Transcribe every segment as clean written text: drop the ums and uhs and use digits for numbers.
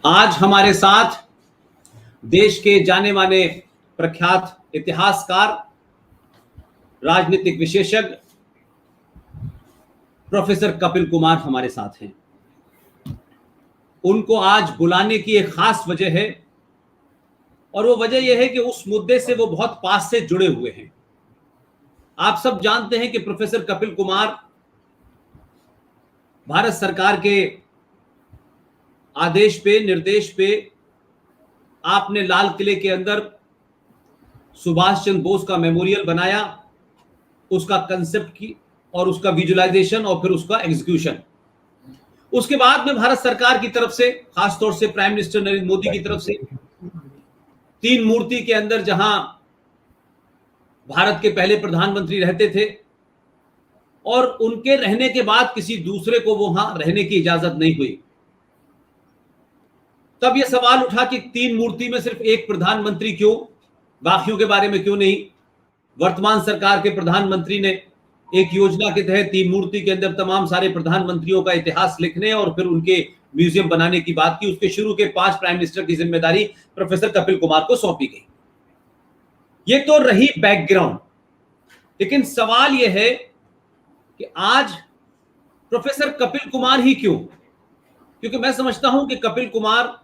आज हमारे साथ देश के जाने माने प्रख्यात इतिहासकार, राजनीतिक विशेषज्ञ प्रोफेसर कपिल कुमार हमारे साथ हैं। उनको आज बुलाने की एक खास वजह है और वो वजह यह है कि उस मुद्दे से वो बहुत पास से जुड़े हुए हैं। आप सब जानते हैं कि प्रोफेसर कपिल कुमार भारत सरकार के आदेश पे, निर्देश पे आपने लाल किले के अंदर सुभाष चंद्र बोस का मेमोरियल बनाया, उसका कंसेप्ट की और उसका विजुअलाइजेशन और फिर उसका एग्जीक्यूशन। उसके बाद में भारत सरकार की तरफ से, खासतौर से प्राइम मिनिस्टर नरेंद्र मोदी की तरफ से, 3 मूर्ति के अंदर जहां भारत के पहले प्रधानमंत्री रहते थे और उनके रहने के बाद किसी दूसरे को वहां रहने की इजाजत नहीं हुई, तब यह सवाल उठा कि 3 मूर्ति में सिर्फ एक प्रधानमंत्री क्यों, बाकियों के बारे में क्यों नहीं। वर्तमान सरकार के प्रधानमंत्री ने एक योजना के तहत 3 मूर्ति के अंदर तमाम सारे प्रधानमंत्रियों का इतिहास लिखने और फिर उनके म्यूजियम बनाने की बात की। उसके शुरू के 5 प्राइम मिनिस्टर की जिम्मेदारी प्रोफेसर कपिल कुमार को सौंपी गई। ये तो रही बैकग्राउंड, लेकिन सवाल यह है कि आज प्रोफेसर कपिल कुमार ही क्यों? क्योंकि मैं समझता हूं कि कपिल कुमार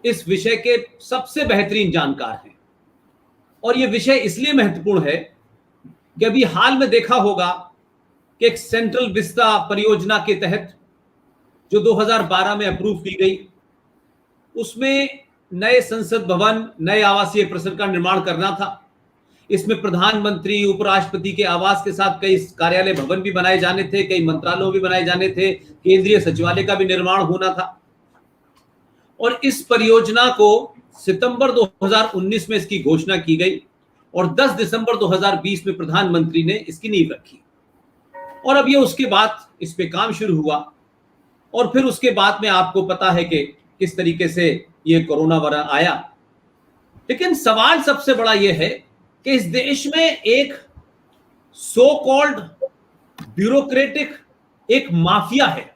इस विषय के सबसे बेहतरीन जानकार हैं और यह विषय इसलिए महत्वपूर्ण है कि अभी हाल में देखा होगा कि एक सेंट्रल विस्ता परियोजना के तहत जो 2012 में अप्रूव की गई, उसमें नए संसद भवन, नए आवासीय परिसर का निर्माण करना था। इसमें प्रधानमंत्री, उपराष्ट्रपति के आवास के साथ कई कार्यालय भवन भी बनाए जाने थे, कई मंत्रालय भी बनाए जाने थे, केंद्रीय सचिवालय का भी निर्माण होना था। और इस परियोजना को सितंबर 2019 में इसकी घोषणा की गई और 10 दिसंबर 2020 में प्रधानमंत्री ने इसकी नींव रखी। और अब ये उसके बाद इस पे काम शुरू हुआ और फिर उसके बाद में आपको पता है कि किस तरीके से ये कोरोना वायरस आया। लेकिन सवाल सबसे बड़ा यह है कि इस देश में एक सो कॉल्ड ब्यूरोक्रेटिक एक माफिया है।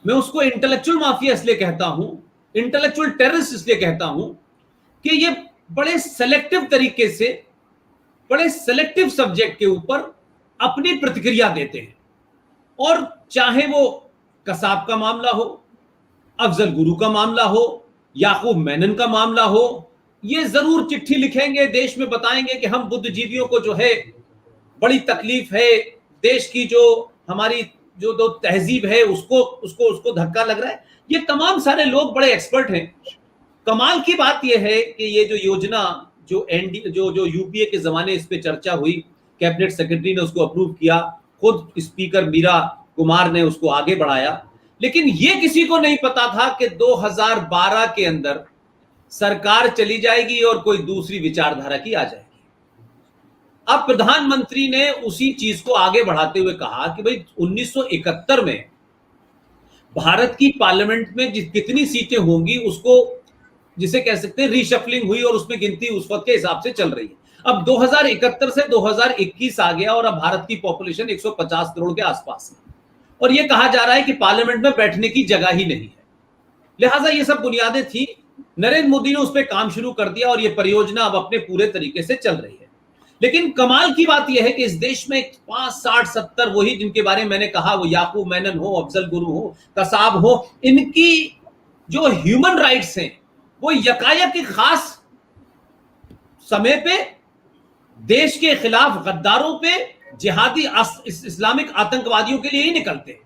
मैं उसको इंटेलेक्चुअल माफिया इसलिए कहता हूं, इंटेलेक्चुअल टेररिस्ट इसलिए कहता हूं कि ये बड़े सेलेक्टिव तरीके से, बड़े सेलेक्टिव सब्जेक्ट के ऊपर अपनी प्रतिक्रिया देते हैं। और चाहे वो कसाब का मामला हो, अफजल गुरु का मामला हो, याकूब मेनन का मामला हो, ये जरूर चिट्ठी लिखेंगे, देश में बताएंगे कि हम बुद्धिजीवियों को जो है बड़ी तकलीफ है, देश की जो हमारी जो दो तहजीब है उसको धक्का लग रहा है। ये तमाम सारे लोग बड़े एक्सपर्ट हैं। कमाल की बात यह है कि ये जो योजना जो यूपीए के जमाने इस पे चर्चा हुई, कैबिनेट सेक्रेटरी ने उसको अप्रूव किया, खुद स्पीकर मीरा कुमार ने उसको आगे बढ़ाया, लेकिन ये किसी को नहीं पता था कि 2012 के अंदर सरकार चली जाएगी और कोई दूसरी विचारधारा की आ जाएगी। अब प्रधानमंत्री ने उसी चीज को आगे बढ़ाते हुए कहा कि भाई 1971 में भारत की पार्लियामेंट में कितनी सीटें होंगी उसको, जिसे कह सकते हैं रीशफलिंग हुई और उसमें गिनती उस वक्त के हिसाब से चल रही है। अब 2071 से 2021 आ गया और अब भारत की पॉपुलेशन 150 करोड़ के आसपास है और यह कहा जा रहा है कि पार्लियामेंट में बैठने की जगह ही नहीं है। लिहाजा ये सब बुनियादें थी। नरेंद्र मोदी ने उस पर काम शुरू कर दिया और यह परियोजना अब अपने पूरे तरीके से चल रही है। लेकिन कमाल की बात यह है कि इस देश में 5, 60, 70 वही जिनके बारे में मैंने कहा, वो याकूब मेनन हो, अफजल गुरु हो, कसाब हो, इनकी जो ह्यूमन राइट्स हैं वो यकायक एक खास समय पे देश के खिलाफ गद्दारों पे, जिहादी इस्लामिक आतंकवादियों के लिए ही निकलते हैं।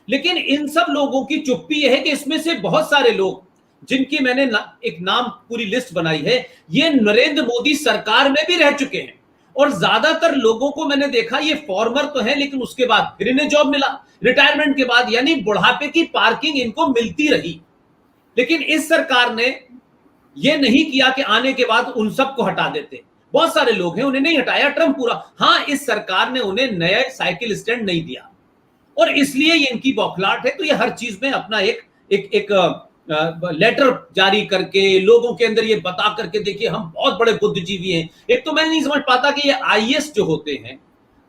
लेकिन इन सब लोगों की चुप्पी यह है कि इसमें से बहुत सारे लोग, जिनकी मैंने एक नाम पूरी लिस्ट बनाई है, ये नरेंद्र मोदी सरकार में भी रह चुके हैं और ज्यादातर लोगों को मैंने देखा ये फॉर्मर तो है, लेकिन उसके बाद फिर इन्हें जॉब मिला रिटायरमेंट के बाद, यानी बुढ़ापे की पार्किंग इनको मिलती रही। लेकिन इस सरकार ने यह नहीं किया कि आने के बाद उन सबको हटा देते। बहुत सारे लोग हैं, उन्हें नहीं हटाया, टर्म पूरा। हां, इस सरकार ने उन्हें नया साइकिल स्टैंड नहीं दिया और इसलिए ये इनकी बौखलाहट है। तो ये हर चीज में अपना एक लेटर जारी करके लोगों के अंदर ये बता करके, देखिए हम बहुत बड़े बुद्धिजीवी हैं। एक तो मैं नहीं समझ पाता कि ये आईएएस जो होते हैं,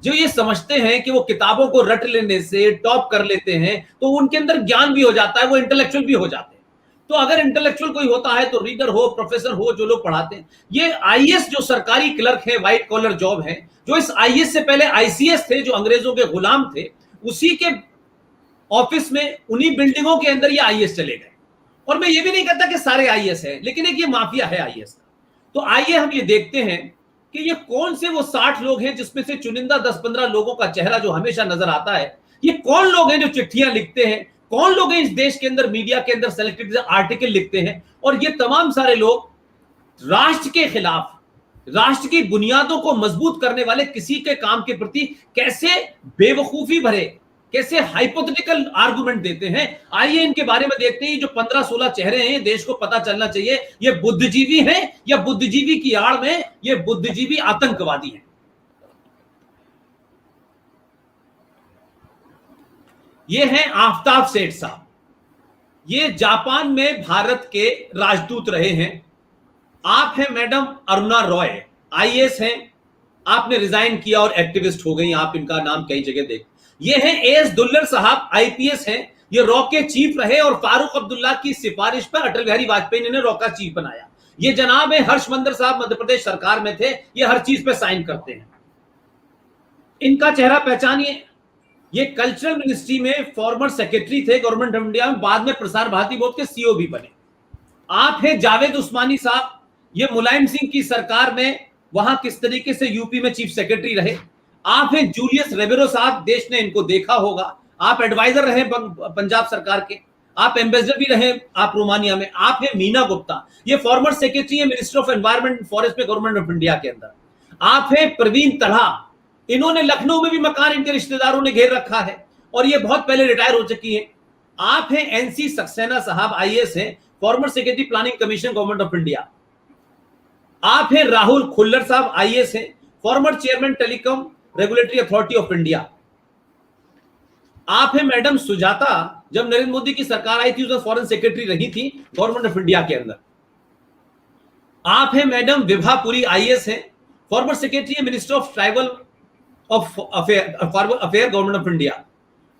जो ये समझते हैं कि वो किताबों को रट लेने से टॉप कर लेते हैं तो उनके अंदर ज्ञान भी हो जाता है, वो इंटेलेक्चुअल भी हो जाते हैं। तो अगर इंटेलेक्चुअल कोई होता है तो रीडर हो, प्रोफेसर हो, जो लोग पढ़ाते हैं। ये आईएएस जो सरकारी क्लर्क है, व्हाइट कॉलर जॉब है, जो इस आईएएस से पहले आईसीएस थे, जो अंग्रेजों के गुलाम थे, उसी के ऑफिस में, उन्हीं बिल्डिंगों के अंदर ये आईएएस चले गए। और मैं ये भी नहीं कहता कि सारे आईएएस हैं, लेकिन एक ये माफिया है आईएएस का। तो आइए हम ये देखते हैं कि ये कौन से वो 60 लोग हैं जिसमें से चुनिंदा 10-15 लोगों का चेहरा जो हमेशा नजर आता है। ये कौन लोग हैं जो चिट्ठियां लिखते हैं, कौन लोग हैं इस देश के अंदर मीडिया के अंदर सेलेक्टेड आर्टिकल लिखते हैं, और ये तमाम सारे लोग राष्ट्र के खिलाफ, राष्ट्र की बुनियादों को मजबूत करने वाले किसी के काम के प्रति कैसे बेवकूफी भरे, कैसे हाइपोथेटिकल आर्गुमेंट देते हैं। आइए इनके बारे में देखते हैं। जो 15-16 चेहरे हैं, देश को पता चलना चाहिए ये बुद्धिजीवी हैं या बुद्धिजीवी की आड़ में ये बुद्धिजीवी आतंकवादी हैं। ये हैं आफताब सेठ साहब। ये जापान में भारत के राजदूत रहे हैं। आप हैं मैडम अरुणा रॉय, आईएएस हैं। आपने रिजाइन किया और एक्टिविस्ट हो गई। आप इनका नाम कई जगह देख। ये हैं एएस दुल्लर साहब, आईपीएस हैं। ये रॉ के चीफ रहे और फारूक अब्दुल्ला की सिफारिश पर अटल बिहारी वाजपेयी ने रॉ का चीफ बनाया। ये जनाब है हर्षमंदर साहब, मध्य प्रदेश सरकार में थे। ये हर चीज पे साइन करते हैं। इनका चेहरा पहचानिए। ये कल्चरल मिनिस्ट्री में फॉर्मर सेक्रेटरी थे गवर्नमेंट ऑफ इंडिया में, बाद में प्रसार भारती बोर्ड के सीईओ भी बने। आप हैं जावेद उस्मानी साहब। ये मुलायम सिंह की सरकार में वहां किस तरीके से यूपी में चीफ सेक्रेटरी रहे। आप हैं जूलियस रेबेरो साहब, देश ने इनको देखा होगा। आप एडवाइजर रहे पंजाब सरकार के। आप एम्बेसडर भी रहे आप रोमानिया में। आप हैं मीना गुप्ता, ये फॉर्मर सेक्रेटरी है minister of environment and forest में गवर्नमेंट ऑफ इंडिया के अंदर। आप हैं प्रवीण तलहा, इन्होंने लखनऊ में भी मकान इनके रिश्तेदारों ने घेर रखा है और ये बहुत पहले रिटायर हो चुकी है। आप हैं एनसी सक्सेना साहब, आईएएस हैं, former secretary planning commission government of India. आप हैं राहुल खुल्लर साहब, आईएएस हैं, former chairman telecom regulatory authority of India. आप हैं मैडम सुजाता, जब नरेंद्र मोदी की सरकार आई थी उस फॉरेन सेक्रेटरी रही थी गवर्नमेंट ऑफ इंडिया के अंदर। आप हैं मैडम विभा पुरी, आईएएस हैं, former secretary minister of tribal of affair government of India.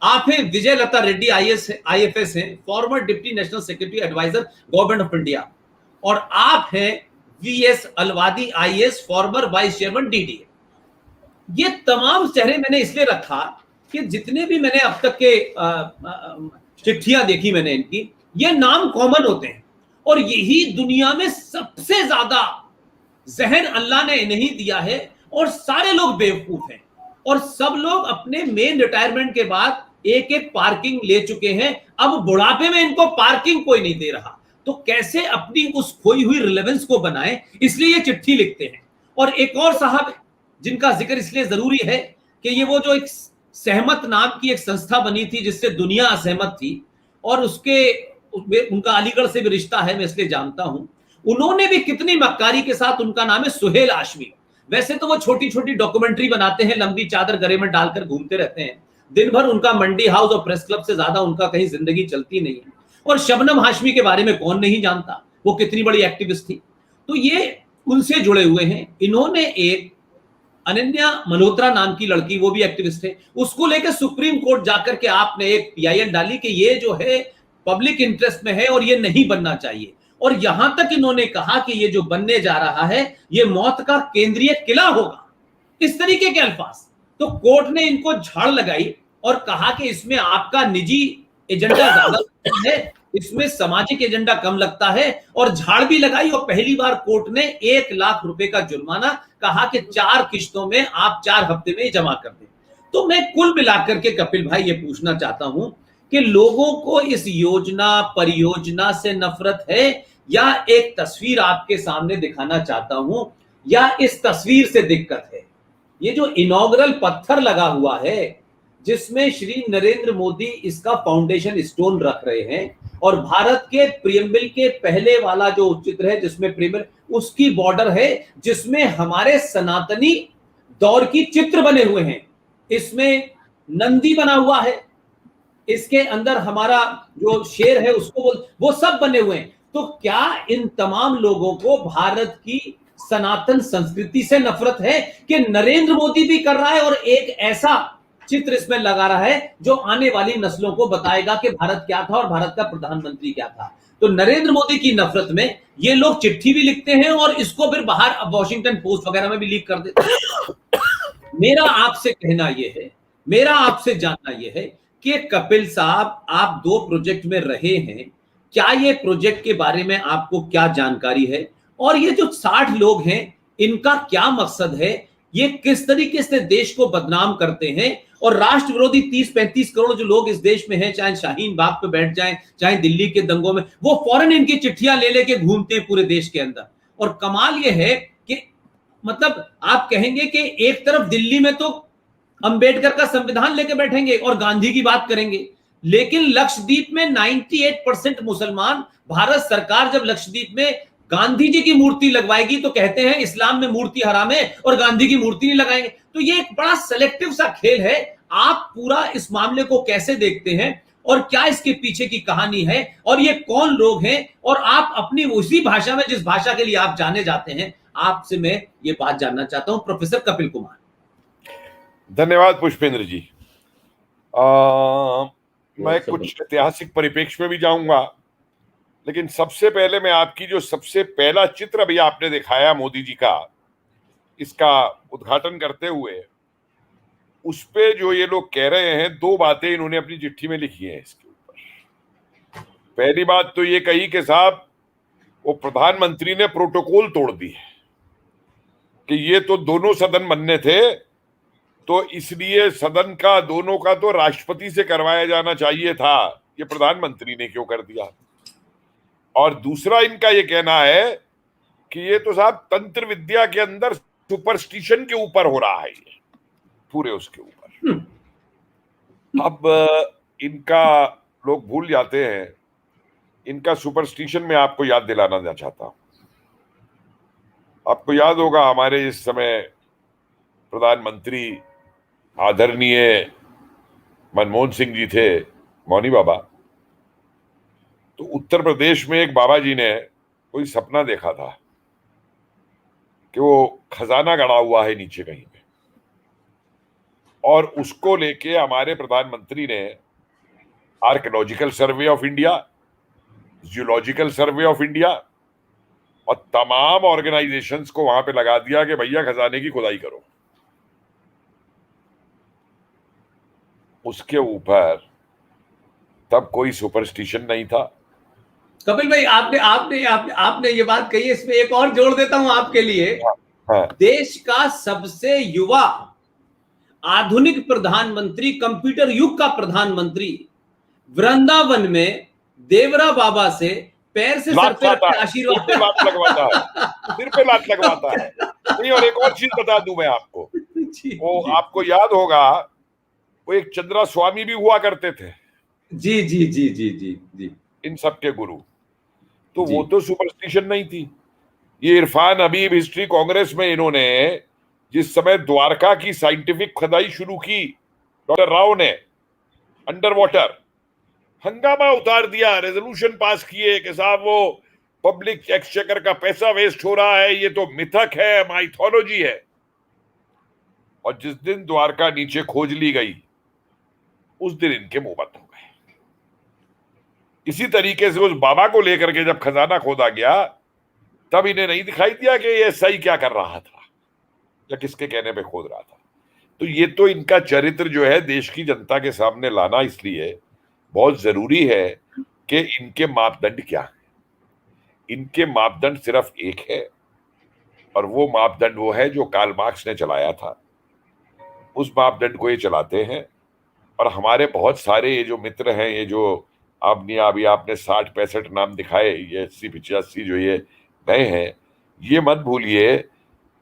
आप हैं विजय लता रेड्डी, आईएफएस हैं, former deputy national secretary adviser government of India. और आप हैं V S Alwadi, IAS, former vice chairman DDA. ये तमाम चेहरे मैंने इसलिए रखा कि जितने भी मैंने अब तक के चिट्ठियां देखी मैंने इनकी, ये नाम कॉमन होते हैं और यही दुनिया में सबसे ज्यादा जहन अल्लाह ने नहीं दिया है और सारे लोग बेवकूफ हैं और सब लोग अपने मेन रिटायरमेंट के बाद एक एक पार्किंग ले चुके हैं। अब बुढ़ापे में इनको पार्किंग कोई नहीं दे रहा, तो कैसे अपनी उस खोई हुई रिलेवेंस को बनाएं, इसलिए ये चिट्ठी लिखते हैं। और एक और साहब जिनका जिक्र इसलिए जरूरी है कि ये वो जो एक सहमत नाम की एक संस्था बनी थी जिससे दुनिया असहमत थी और उनका अलीगढ़ से भी रिश्ता है, मैं इसलिए जानता हूं। उन्होंने भी कितनी मक्कारी के साथ, उनका नाम है सुहेल आशमी। वैसे तो वो छोटी छोटी डॉक्यूमेंट्री बनाते हैं, लंबी चादर गले में डालकर घूमते रहते हैं दिन भर। उनका मंडी हाउस और प्रेस क्लब से ज्यादा उनका कहीं जिंदगी चलती नहीं है। और शबनम हाशमी के बारे में कौन नहीं जानता, वो कितनी बड़ी एक्टिविस्ट थी। तो ये उनसे जुड़े हुए हैं। इन्होंने एक अनन्या मल्होत्रा नाम की लड़की, वो भी एक्टिविस्ट है, उसको लेकर सुप्रीम कोर्ट जाकर के आपने एक पीआईएल डाली कि ये जो है पब्लिक इंटरेस्ट में है और ये नहीं बनना चाहिए। और यहां तक इन्होंने कहा कि ये जो बनने जा रहा है ये मौत का केंद्रीय किला होगा, इस तरीके के अल्फाज। तो कोर्ट ने इनको झाड़ लगाई और कहा कि इसमें आपका निजी एजेंडा ज्यादा है, इसमें सामाजिक एजेंडा कम लगता है, और झाड़ भी लगाई। और पहली बार कोर्ट ने 1 लाख रुपए का जुर्माना, कहा कि 4 किश्तों में आप 4 हफ्ते में जमा कर दें। तो मैं कुल मिलाकर के कपिल भाई ये पूछना चाहता हूं कि लोगों को इस योजना परियोजना से नफरत है या एक तस्वीर आपके सामने दिखाना चाहता हूं, या इस तस्वीर से दिक्कत है। ये जो इनॉग्रल पत्थर लगा हुआ है जिसमें श्री नरेंद्र मोदी इसका फाउंडेशन स्टोन रख रहे हैं, और भारत के प्रियम्बल के पहले वाला जो चित्र है जिसमें प्रियम्बल, उसकी बॉर्डर है जिसमें हमारे सनातनी दौर की चित्र बने हुए हैं। इसमें नंदी बना हुआ है, इसके अंदर हमारा जो शेर है उसको वो सब बने हुए हैं। तो क्या इन तमाम लोगों को भारत की सनातन संस्कृति से नफरत है कि नरेंद्र मोदी भी कर रहा है और एक ऐसा चित्र इसमें लगा रहा है जो आने वाली नस्लों को बताएगा कि भारत क्या था और भारत का प्रधानमंत्री क्या था। तो नरेंद्र मोदी की नफरत में ये लोग चिट्ठी भी लिखते हैं और इसको फिर बाहर वॉशिंगटन पोस्ट वगैरह में भी लीक कर देते हैं। मेरा आपसे कहना यह है, मेरा आपसे जानना यह है कि कपिल साहब, आप 2 प्रोजेक्ट में रहे हैं, क्या ये प्रोजेक्ट के बारे में आपको क्या जानकारी है? और ये जो 60 लोग हैं, इनका क्या मकसद है? ये किस तरीके से देश को बदनाम करते हैं? और राष्ट्र विरोधी 30-35 करोड़ जो लोग इस देश में हैं, चाहे शाहीन बाग पे बैठ जाएं, चाहे दिल्ली के दंगों में, वो फौरन इनकी चिट्ठियां ले लेके घूमते हैं पूरे देश के अंदर। और कमाल ये है कि मतलब आप कहेंगे कि एक तरफ दिल्ली में तो अंबेडकर का संविधान लेके बैठेंगे और गांधी की बात करेंगे, लेकिन लक्षद्वीप में 98% मुसलमान, भारत सरकार जब लक्षद्वीप में गांधी जी की मूर्ति लगवाएगी तो कहते हैं इस्लाम में मूर्ति हराम है और गांधी की मूर्ति नहीं लगाएंगे। तो ये एक बड़ा सेलेक्टिव सा खेल है। आप पूरा इस मामले को कैसे देखते हैं और क्या इसके पीछे की कहानी है और ये कौन लोग हैं? और आप अपनी उसी भाषा में, जिस भाषा के लिए आप जाने जाते हैं, आपसे मैं ये बात जानना चाहता हूं, प्रोफेसर कपिल कुमार। धन्यवाद पुष्पेंद्र जी। मैं कुछ ऐतिहासिक परिप्रेक्ष्य में भी जाऊंगा, लेकिन सबसे पहले मैं आपकी जो सबसे पहला चित्र अभी आपने दिखाया मोदी जी का, इसका उद्घाटन करते हुए, उस पे जो ये लोग कह रहे हैं, 2 बातें इन्होंने अपनी चिट्ठी में लिखी हैं इसके ऊपर। पहली बात तो ये कही कि साहब, वो प्रधानमंत्री ने प्रोटोकॉल तोड़ दी है कि ये तो दोनों सदन बनने थे, तो इसलिए सदन का दोनों का तो राष्ट्रपति से करवाया जाना चाहिए था, ये प्रधानमंत्री ने क्यों कर दिया। और दूसरा इनका ये कहना है कि ये तो साहब तंत्र विद्या के अंदर सुपरस्टिशन के ऊपर हो रहा है, ये पूरे उसके ऊपर। अब इनका लोग भूल जाते हैं, इनका सुपरस्टिशन में आपको याद दिलाना चाहता हूं। आपको याद होगा हमारे इस समय प्रधानमंत्री आदरणीय मनमोहन सिंह जी थे, मौनी बाबा। तो उत्तर प्रदेश में एक बाबा जी ने कोई सपना देखा था कि वो खजाना गड़ा हुआ है नीचे कहीं पे, और उसको लेके हमारे प्रधानमंत्री ने archaeological survey of India, geological survey of India और तमाम ऑर्गेनाइजेशंस को वहां पे लगा दिया कि भैया खजाने की खुदाई करो। उसके ऊपर तब कोई सुपरस्टिशन नहीं था। कपिल भाई, आपने आपने आपने आपने ये बात कही है, इसमें एक और जोड़ देता हूं आपके लिए। हाँ। देश का सबसे युवा आधुनिक प्रधानमंत्री, कंप्यूटर युग का प्रधानमंत्री, वृंदावन में देवरा बाबा से पैर से सर पे रख के आशीर्वाद लगवाता है, सिर पे लात लगवाता है। नहीं, और एक और चीज बता दूं मैं आपको, वो आपको याद होगा, वो एक चंद्रा स्वामी भी हुआ करते थे। जी जी जी जी जी जी, इन सब के गुरु। तो वो तो सुपरस्टिशन नहीं थी। ये इरफान हबीब हिस्ट्री कांग्रेस में इन्होंने जिस समय द्वारका की साइंटिफिक खुदाई शुरू की, डॉक्टर राव ने, अंडर वाटर, हंगामा उतार दिया, रेजोल्यूशन पास किए कि साहब वो पब्लिक एक्सचेकर का पैसा वेस्ट हो रहा है, ये तो मिथक है, माइथोलॉजी है। और जिस दिन द्वारका नीचे खोज ली गई, उस दिन इनके मुंह बंद हो गए। इसी तरीके से उस बाबा को लेकर के जब खजाना खोदा गया, तब इन्हें नहीं दिखाई दिया कि ये सही क्या कर रहा था या किसके कहने पे खोद रहा था। तो ये तो इनका चरित्र जो है देश की जनता के सामने लाना इसलिए बहुत जरूरी है कि इनके मापदंड क्या है। इनके मापदंड सिर्फ एक है, और वो मापदंड वो है जो कार्ल मार्क्स ने चलाया था। उस मापदंड को ये चलाते हैं। और हमारे बहुत सारे ये जो मित्र हैं, ये जो अभी आपने 60-65 नाम दिखाए, ये 80-85 जो ये नए हैं, ये मत भूलिए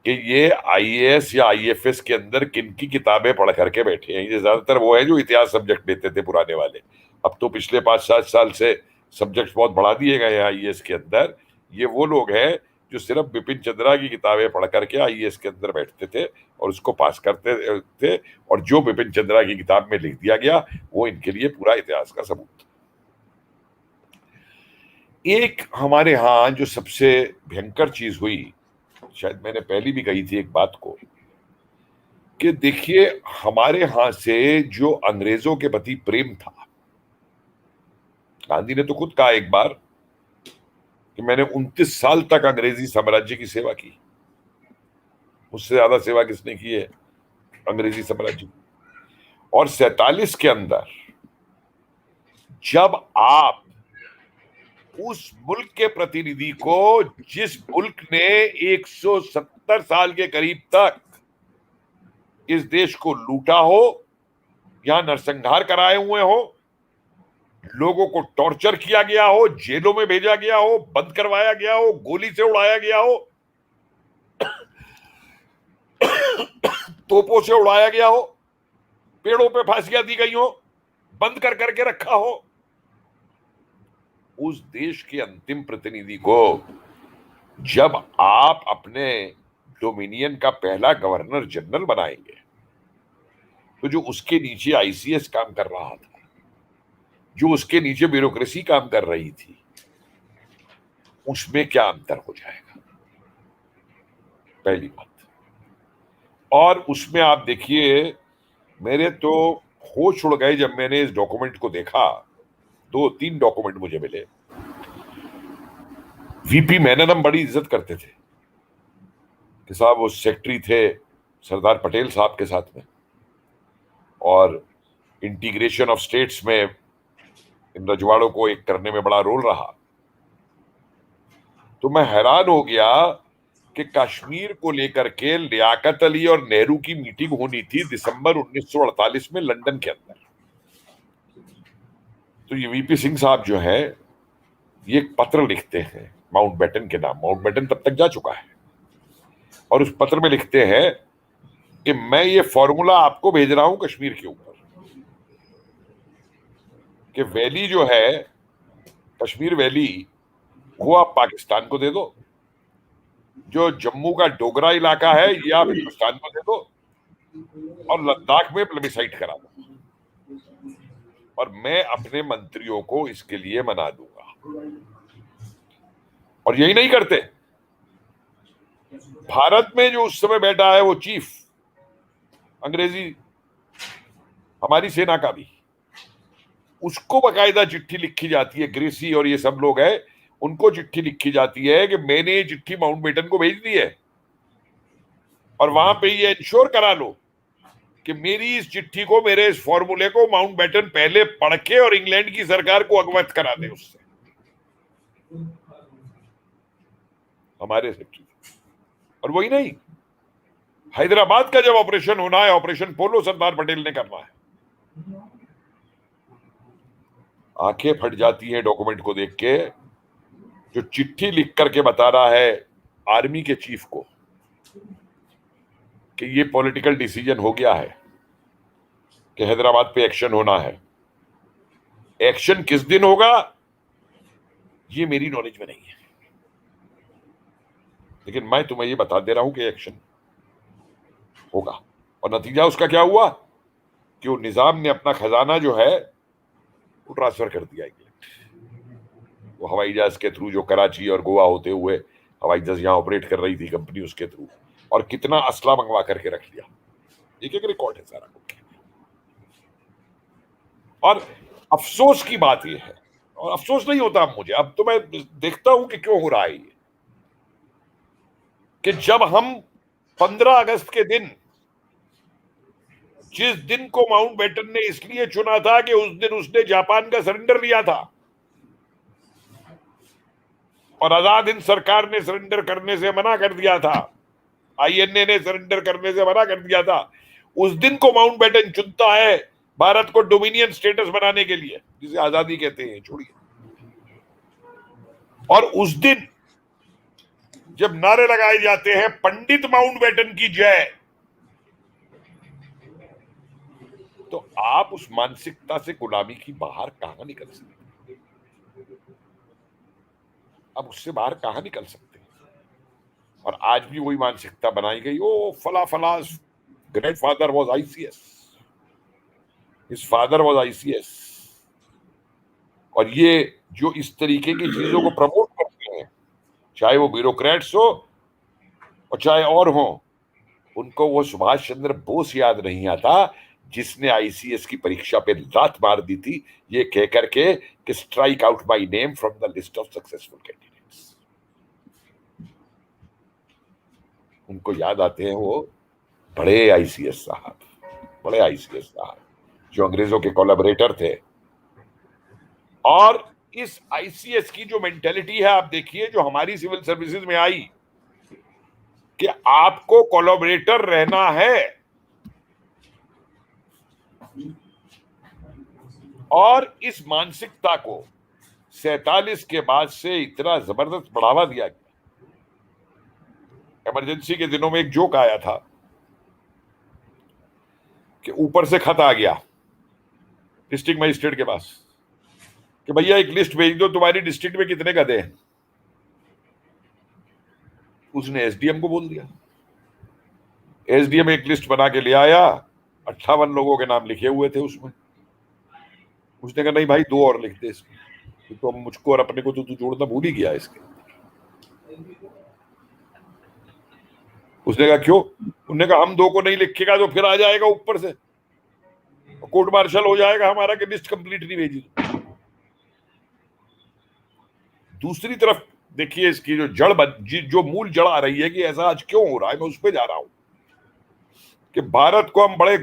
कि ये आईएएस या आईएफएस के अंदर किन की किताबें पढ़ करके बैठे हैं। ये ज्यादातर वो है जो इतिहास सब्जेक्ट लेते थे पुराने वाले। अब तो पिछले 5-7 साल से सब्जेक्ट बहुत बढ़ा दिए गए हैं आईएएस के अंदर। ये वो लोग हैं जो सिर्फ बिपिन चंद्रा की किताबें पढ़ करके आईएएस के अंदर बैठते थे और उसको पास करते थे, और जो बिपिन चंद्रा की किताब में लिख दिया गया वो इनके लिए पूरा इतिहास का सबूत था। एक हमारे यहाँ जो सबसे भयंकर चीज हुई, शायद मैंने पहले भी कही थी एक बात को, कि देखिए हमारे यहां से जो अंग्रेजों के प्रति प्रेम था, गांधी ने तो खुद कहा एक बार कि मैंने 29 साल तक अंग्रेजी साम्राज्य की सेवा की। उससे ज्यादा सेवा किसने की है अंग्रेजी साम्राज्य की। और 47 के अंदर जब आप उस मुल्क के प्रतिनिधि को, जिस मुल्क ने 170 साल के करीब तक इस देश को लूटा हो, यहां नरसंहार कराए हुए हो, लोगों को टॉर्चर किया गया हो, जेलों में भेजा गया हो, बंद करवाया गया हो, गोली से उड़ाया गया हो, तोपों से उड़ाया गया हो, पेड़ों पे फांसियां दी गई हो, बंद कर करके रखा हो, उस देश के अंतिम प्रतिनिधि को जब आप अपने डोमिनियन का पहला गवर्नर जनरल बनाएंगे, तो जो उसके नीचे आईसीएस काम कर रहा था, जो उसके नीचे ब्यूरोक्रेसी काम कर रही थी, उसमें क्या अंतर हो जाएगा, पहली बात। और उसमें आप देखिए, मेरे तो होश उड़ गए जब मैंने इस डॉक्यूमेंट को देखा। 2-3 डॉक्यूमेंट मुझे मिले। वीपी मेनन हम बड़ी इज्जत करते थे कि साहब वो सेक्रेटरी थे सरदार पटेल साहब के साथ में, और इंटीग्रेशन ऑफ स्टेट्स में इन रजवाड़ों को एक करने में बड़ा रोल रहा। तो मैं हैरान हो गया कि कश्मीर को लेकर के लियाकत अली और नेहरू की मीटिंग होनी थी दिसंबर 1948 में लंदन के अंदर। तो ये वीपी सिंह साहब जो है, ये एक पत्र लिखते हैं माउंटबेटन के नाम। माउंटबेटन तब तक जा चुका है, और उस पत्र में लिखते हैं कि मैं ये फॉर्मूला आपको भेज रहा हूं कश्मीर के ऊपर, कि वैली जो है, कश्मीर वैली, वो आप पाकिस्तान को दे दो, जो जम्मू का डोगरा इलाका है ये आप हिंदुस्तान को दे दो, और लद्दाख में प्लेबिसाइट करा दो, और मैं अपने मंत्रियों को इसके लिए मना दूंगा। और यही नहीं करते। भारत में जो उस समय बैठा है वो चीफ अंग्रेजी हमारी सेना का भी, उसको बकायदा चिट्ठी लिखी जाती है, ग्रेसी और ये सब लोग हैं, उनको चिट्ठी लिखी जाती है कि मैंने ये चिट्ठी माउंटबेटन को भेज दी है, और वहां पे ये इंश्योर करा लो कि मेरी इस चिट्ठी को, मेरे इस फॉर्मूले को माउंटबेटन पहले पढ़ के और इंग्लैंड की सरकार को अवगत करा दे उससे। हमारे सेक्रेटरी। और वही नहीं, हैदराबाद का जब ऑपरेशन होना है, ऑपरेशन पोलो सरदार पटेल ने करना है, आंखें फट जाती हैं डॉक्यूमेंट को देख के। जो चिट्ठी लिख करके बता रहा है आर्मी के चीफ को कि ये पॉलिटिकल डिसीजन हो गया है कि हैदराबाद पे एक्शन होना है। एक्शन किस दिन होगा ये मेरी नॉलेज में नहीं है, लेकिन मैं तुम्हें ये बता दे रहा हूं कि एक्शन होगा। और नतीजा उसका क्या हुआ कि वो निजाम ने अपना खजाना जो है वो ट्रांसफर कर दिया इंग्लैंड। वो हवाई जहाज के थ्रू, जो कराची और गोवा होते हुए हवाई जहाज यहां ऑपरेट कर रही थी कंपनी, उसके थ्रू, और कितना असला मंगवा करके रख लिया। एक एक रिकॉर्ड है सारा कुछ। और अफसोस की बात यह है, और अफसोस नहीं होता अब मुझे, अब तो मैं देखता हूं कि क्यों हो रहा है ये, कि जब हम 15 अगस्त के दिन, जिस दिन को माउंटबेटन ने इसलिए चुना था कि उस दिन उसने जापान का सरेंडर लिया था, और आजाद हिंद सरकार ने सरेंडर करने से मना कर दिया था, आईएनए ने सरेंडर करने से मना कर दिया था, उस दिन को माउंटबेटन चुनता है भारत को डोमिनियन स्टेटस बनाने के लिए, जिसे आजादी कहते हैं, छोड़िए। और उस दिन जब नारे लगाए जाते हैं पंडित माउंटबेटन की जय, तो आप उस मानसिकता से गुलामी की बाहर कहां निकल सकते? अब उससे बाहर कहां निकल सकते? और आज भी वही मानसिकता बनाई गई। ओ फला फला grandfather was ICS, his father was ICS. और ये जो इस तरीके की चीजों को प्रमोट करते हैं, चाहे वो ब्यूरोक्रेट्स हो और चाहे और हो, उनको वो सुभाष चंद्र बोस याद नहीं आता जिसने आईसीएस की परीक्षा पे लात मार दी थी ये कह करके कि strike out my name from the list of successful candidates. उनको याद आते हैं वो बड़े आईसीएस साहब, बड़े आईसीएस साहब जो अंग्रेजों के कोलैबोरेटर थे। और इस आईसीएस की जो मेंटेलिटी है आप देखिए, जो हमारी सिविल सर्विसेज में आई कि आपको कोलैबोरेटर रहना है, और इस मानसिकता को 47 के बाद से इतना जबरदस्त बढ़ावा दिया गया। इमरजेंसी के दिनों में एक जोक आया था कि ऊपर से खत आ गया डिस्ट्रिक्ट मजिस्ट्रेट के पास कि भैया एक लिस्ट भेज दो तुम्हारी डिस्ट्रिक्ट में कितने गधे हैं। उसने एसडीएम को बोल दिया। एसडीएम एक लिस्ट बना के ले आया, 58 लोगों के नाम लिखे हुए थे उसमें। उसने कहा नहीं भाई 2 और लिख दे इसमें, तो मुझको और अपने को तो तू जोड़ना भूल ही गया इसके। उसने कहा क्यों? उन्होंने कहा हम 2 को नहीं लिखेगा तो फिर आ जाएगा ऊपर से, कोर्ट मार्शल हो जाएगा हमारा कि लिस्ट कंप्लीट नहीं भेजी। दूसरी तरफ देखिए इसकी जो मूल जड़ आ रही है कि ऐसा आज क्यों हो रहा है, मैं उस पर जा रहा हूं कि भारत को हम बड़े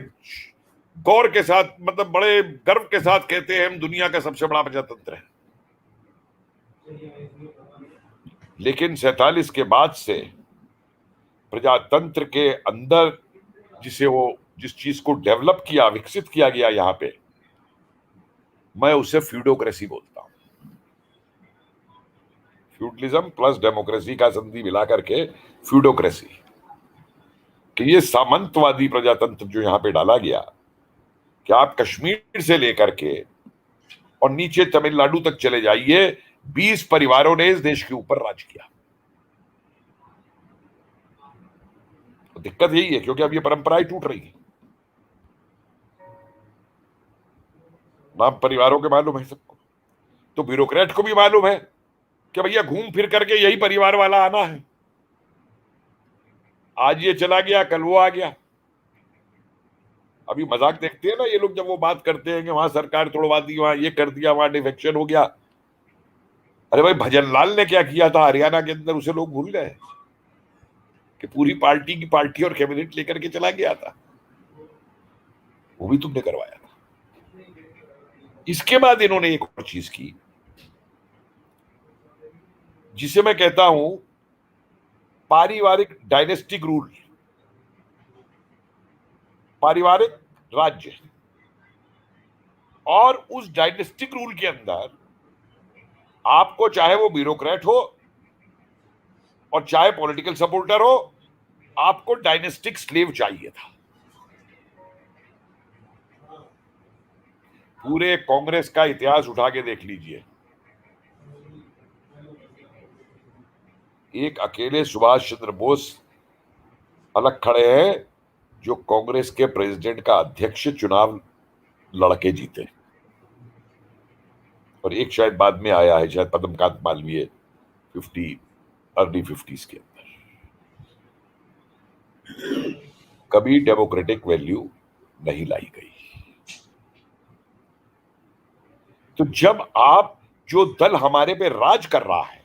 गौर के साथ, मतलब बड़े गर्व के साथ कहते हैं हम दुनिया का सबसे बड़ा प्रजातंत्र है, लेकिन 47 के बाद से प्रजातंत्र के अंदर जिस चीज को डेवलप किया, विकसित किया गया यहां पे, मैं उसे फ्यूडोक्रेसी बोलता हूं। फ्यूडलिज्म प्लस डेमोक्रेसी का संधि मिला करके फ्यूडोक्रेसी, कि ये सामंतवादी प्रजातंत्र जो यहां पे डाला गया कि आप कश्मीर से लेकर के और नीचे तमिलनाडु तक चले जाइए, 20 परिवारों ने इस देश के ऊपर राज किया। तो दिक्कत यही है क्योंकि अब ये परंपराएं टूट रही है। नाम परिवारों के मालूम है सबको, तो ब्यूरोक्रेट को भी मालूम है कि भैया घूम फिर करके यही परिवार वाला आना है। आज ये चला गया, कल वो आ गया। अभी मजाक देखते हैं ना ये लोग जब वो बात करते हैं कि वहां सरकार तोड़वा दी, वहां ये कर दिया, वहां डिफेक्शन हो गया। अरे भाई भजन लाल ने क्या किया था हरियाणा के अंदर, उसे लोग भूल गए कि पूरी पार्टी की पार्टी और कैबिनेट लेकर के चला गया था, वो भी तुमने करवाया था। इसके बाद इन्होंने एक और चीज की जिसे मैं कहता हूं पारिवारिक डायनेस्टिक रूल, पारिवारिक राज्य। और उस डायनेस्टिक रूल के अंदर आपको चाहे वो ब्यूरोक्रेट हो और चाहे पॉलिटिकल सपोर्टर हो, आपको डायनेस्टिक स्लेव चाहिए था। पूरे कांग्रेस का इतिहास उठा के देख लीजिए, एक अकेले सुभाष चंद्र बोस अलग खड़े हैं जो कांग्रेस के प्रेसिडेंट का अध्यक्ष चुनाव लड़के जीते, और एक शायद बाद में आया है, शायद पद्मकांत मालवीय, अर्ली 50s के अंदर। कभी डेमोक्रेटिक वैल्यू नहीं लाई गई। तो जब आप, जो दल हमारे पे राज कर रहा है,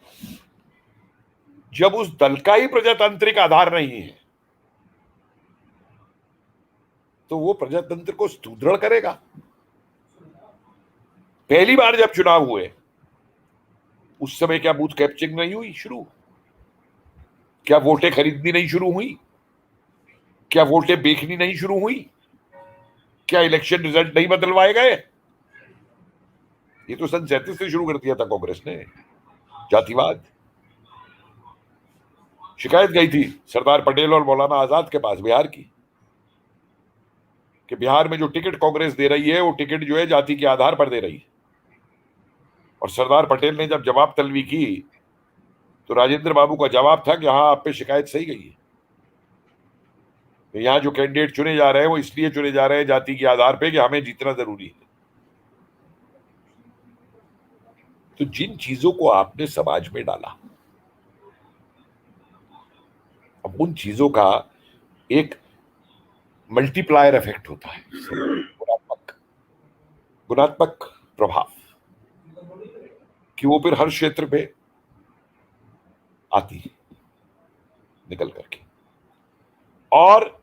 जब उस दल का ही प्रजातांत्रिक आधार नहीं है, तो वो प्रजातंत्र को सुदृढ़ करेगा। पहली बार जब चुनाव हुए उस समय क्या बूथ कैप्चरिंग नहीं हुई शुरू? क्या वोटें खरीदनी नहीं शुरू हुई? क्या वोटें बेचनी नहीं शुरू हुई? क्या इलेक्शन रिजल्ट नहीं बदलवाए गए? ये तो सन 37 से शुरू कर दिया था कांग्रेस ने जातिवाद। शिकायत गई थी सरदार पटेल और मौलाना आजाद के पास बिहार की, कि बिहार में जो टिकट कांग्रेस दे रही है वो टिकट जो है जाति के आधार पर दे रही है। और सरदार पटेल ने जब जवाब तलबी की तो राजेंद्र बाबू का जवाब था कि हाँ आप पे शिकायत सही गई है, तो यहां जो कैंडिडेट चुने जा रहे हैं वो इसलिए चुने जा रहे हैं जाति के आधार पे कि हमें जीतना जरूरी है। तो जिन चीजों को आपने समाज में डाला, अब उन चीजों का एक मल्टीप्लायर इफेक्ट होता है, गुणात्मक प्रभाव, कि वो फिर हर क्षेत्र पे आती है निकल करके। और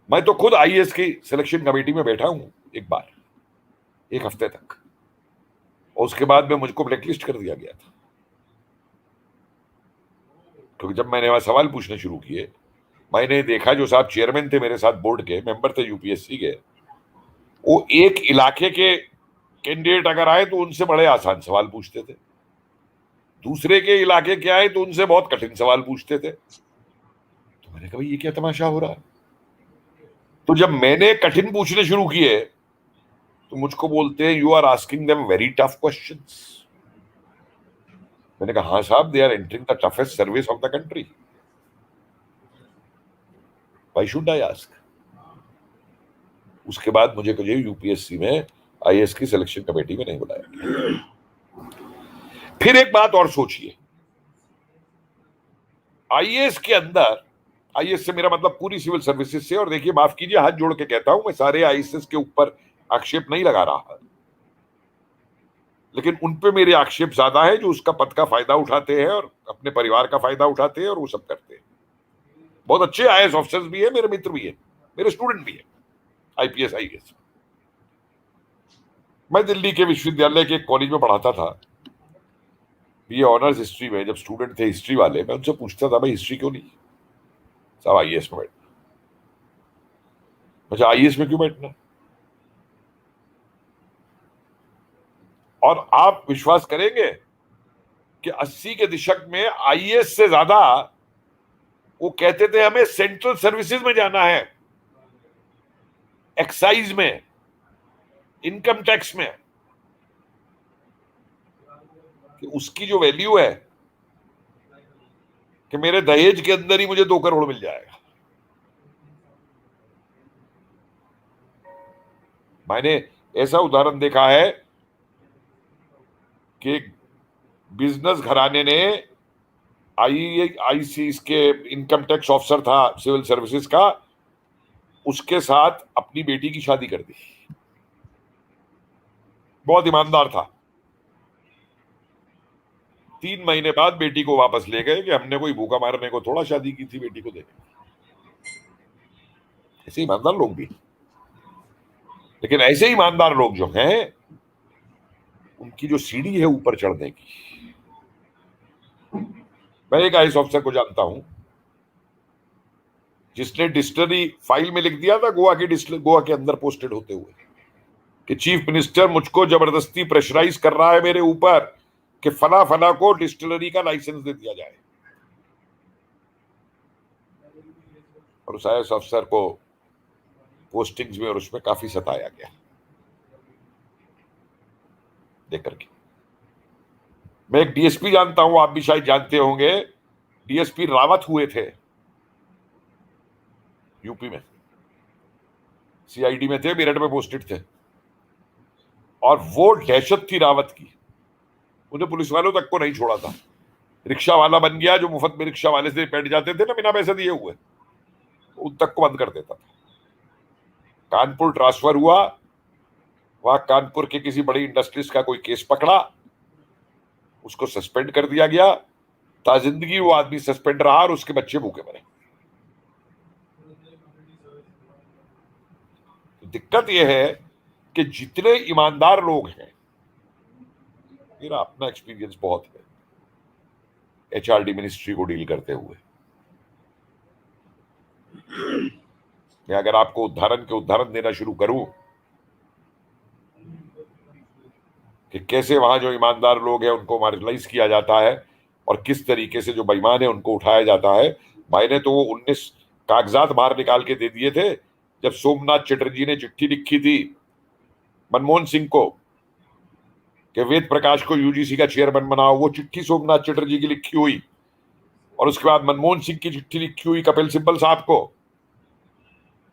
मैं तो खुद आईएएस की सिलेक्शन कमेटी में बैठा हूं एक बार, एक हफ्ते तक, और उसके बाद में मुझको ब्लैकलिस्ट कर दिया गया था, क्योंकि जब मैंने वहां सवाल पूछने शुरू किए, मैंने देखा जो साहब चेयरमैन थे मेरे साथ, बोर्ड के मेंबर थे यूपीएससी के, वो एक इलाके के कैंडिडेट अगर आए तो उनसे बड़े आसान सवाल पूछते थे, दूसरे के इलाके के आए तो उनसे बहुत कठिन सवाल पूछते थे। तो मैंने कहा ये क्या तमाशा हो रहा है। तो जब मैंने कठिन पूछने शुरू किए तो मुझको बोलते हैं you are asking them very tough questions. मैंने कहा हाँ साहब, they are entering the toughest service of the country, why should I ask. उसके बाद मुझे यूपीएससी में आईएएस की सिलेक्शन कमेटी में नहीं बुलाया गया। फिर एक बात और सोचिए, आईएएस के अंदर, आईएएस से मेरा मतलब पूरी सिविल सर्विसेज से, और देखिए माफ कीजिए हाथ जोड़ के कहता हूं, मैं सारे आईएएस के ऊपर आक्षेप नहीं लगा रहा, लेकिन उन पे मेरे आक्षेप ज्यादा है जो उसका पद का फायदा उठाते हैं और अपने परिवार का फायदा उठाते हैं और वो सब करते हैं। बहुत अच्छे आईएएस ऑफिसर्स भी है, मेरे मित्र भी है, मेरे स्टूडेंट भी है आईपीएस आईएएस। मैं दिल्ली के विश्वविद्यालय के कॉलेज में पढ़ाता था, ये ऑनर्स हिस्ट्री में, जब स्टूडेंट थे हिस्ट्री वाले, मैं उनसे पूछता था भाई हिस्ट्री क्यों नहीं, साहब आईएएस में बैठना। अच्छा आईएएस में क्यों बैठना? और आप विश्वास करेंगे कि 80 के दशक में आईएएस से ज्यादा वो कहते थे हमें सेंट्रल सर्विसेज में जाना है, एक्साइज में, इनकम टैक्स में, कि उसकी जो वैल्यू है कि मेरे दहेज के अंदर ही मुझे 2 करोड़ मिल जाएगा। मैंने ऐसा उदाहरण देखा है कि बिजनेस घराने ने आईसी इसके इनकम टैक्स ऑफिसर था सिविल सर्विसेज का, उसके साथ अपनी बेटी की शादी कर दी, बहुत ईमानदार था। 3 महीने बाद बेटी को वापस ले गए कि हमने कोई भूखा मारने को थोड़ा शादी की थी बेटी को देने। ऐसे ईमानदार लोग भी, लेकिन ऐसे ईमानदार लोग जो हैं उनकी जो सीढ़ी है ऊपर चढ़ने की, मैं एक आईएएस ऑफिसर को जानता हूं जिसने डिस्टिलरी फाइल में लिख दिया था गोवा के अंदर पोस्टेड होते हुए कि चीफ मिनिस्टर मुझको जबरदस्ती प्रेशराइज कर रहा है मेरे ऊपर कि फला फला को डिस्टिलरी का लाइसेंस दे दिया जाए, और उस आईएएस अफसर को पोस्टिंग्स में और उसमें काफी सताया गया देख करके। मैं एक डीएसपी जानता हूं, आप भी शायद जानते होंगे, डीएसपी रावत हुए थे यूपी में, सीआईडी में थे, मेरठ में पोस्टेड थे, और वो दहशत थी रावत की, उन्हें पुलिस वालों तक को नहीं छोड़ा था। रिक्शा वाला बन गया, जो मुफ्त में रिक्शा वाले से बैठ जाते थे ना बिना पैसे दिए हुए, उन तक को बंद कर देता था। कानपुर ट्रांसफर हुआ, वहां कानपुर के किसी बड़ी इंडस्ट्रीज का कोई केस पकड़ा, उसको सस्पेंड कर दिया गया, ताजिंदगी वो आदमी सस्पेंड रहा और उसके बच्चे भूखे मरे। तो दिक्कत यह है कि जितने ईमानदार लोग हैं, मेरा अपना एक्सपीरियंस बहुत है एचआरडी मिनिस्ट्री को डील करते हुए, मैं अगर आपको उदाहरण देना शुरू करूं कि कैसे वहां जो ईमानदार लोग हैं उनको मार्जिनलाइज किया जाता है और किस तरीके से जो बेईमान है उनको उठाया जाता है। मैंने तो वो 19 कागजात बाहर निकाल के दे दिए थे जब सोमनाथ चटर्जी ने चिट्ठी लिखी थी मनमोहन सिंह को कि वेद प्रकाश को यूजीसी का चेयरमैन बनाओ। वो चिट्ठी सोमनाथ चटर्जी की लिखी हुई, और उसके बाद मनमोहन सिंह की चिट्ठी लिखी हुई कपिल सिब्बल साहब को,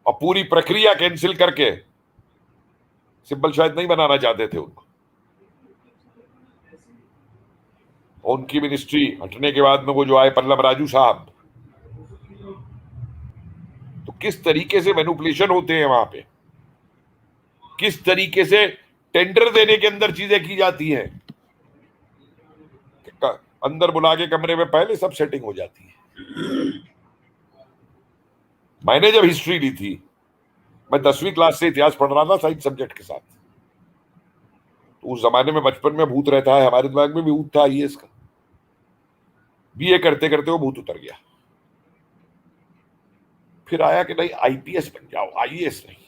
और पूरी प्रक्रिया कैंसिल करके, सिब्बल शायद नहीं बनाना चाहते थे उनको, उनकी मिनिस्ट्री हटने के बाद में वो जो आए पल्लव राजू साहब, तो किस तरीके से मैनिपुलेशन होते हैं वहां पे, किस तरीके से टेंडर देने के अंदर चीजें की जाती हैं, अंदर बुला के कमरे में पहले सब सेटिंग हो जाती है। मैंने जब हिस्ट्री ली थी, मैं 10वीं क्लास से इतिहास पढ़ रहा था साइंस सब्जेक्ट के साथ, तो उस जमाने में बचपन में भूत रहता है, हमारे दिमाग में भी भूत था आईएएस का। बीए करते करते वो भूत उतर गया, फिर आया कि नहीं आईपीएस बन जाओ, आईएएस नहीं।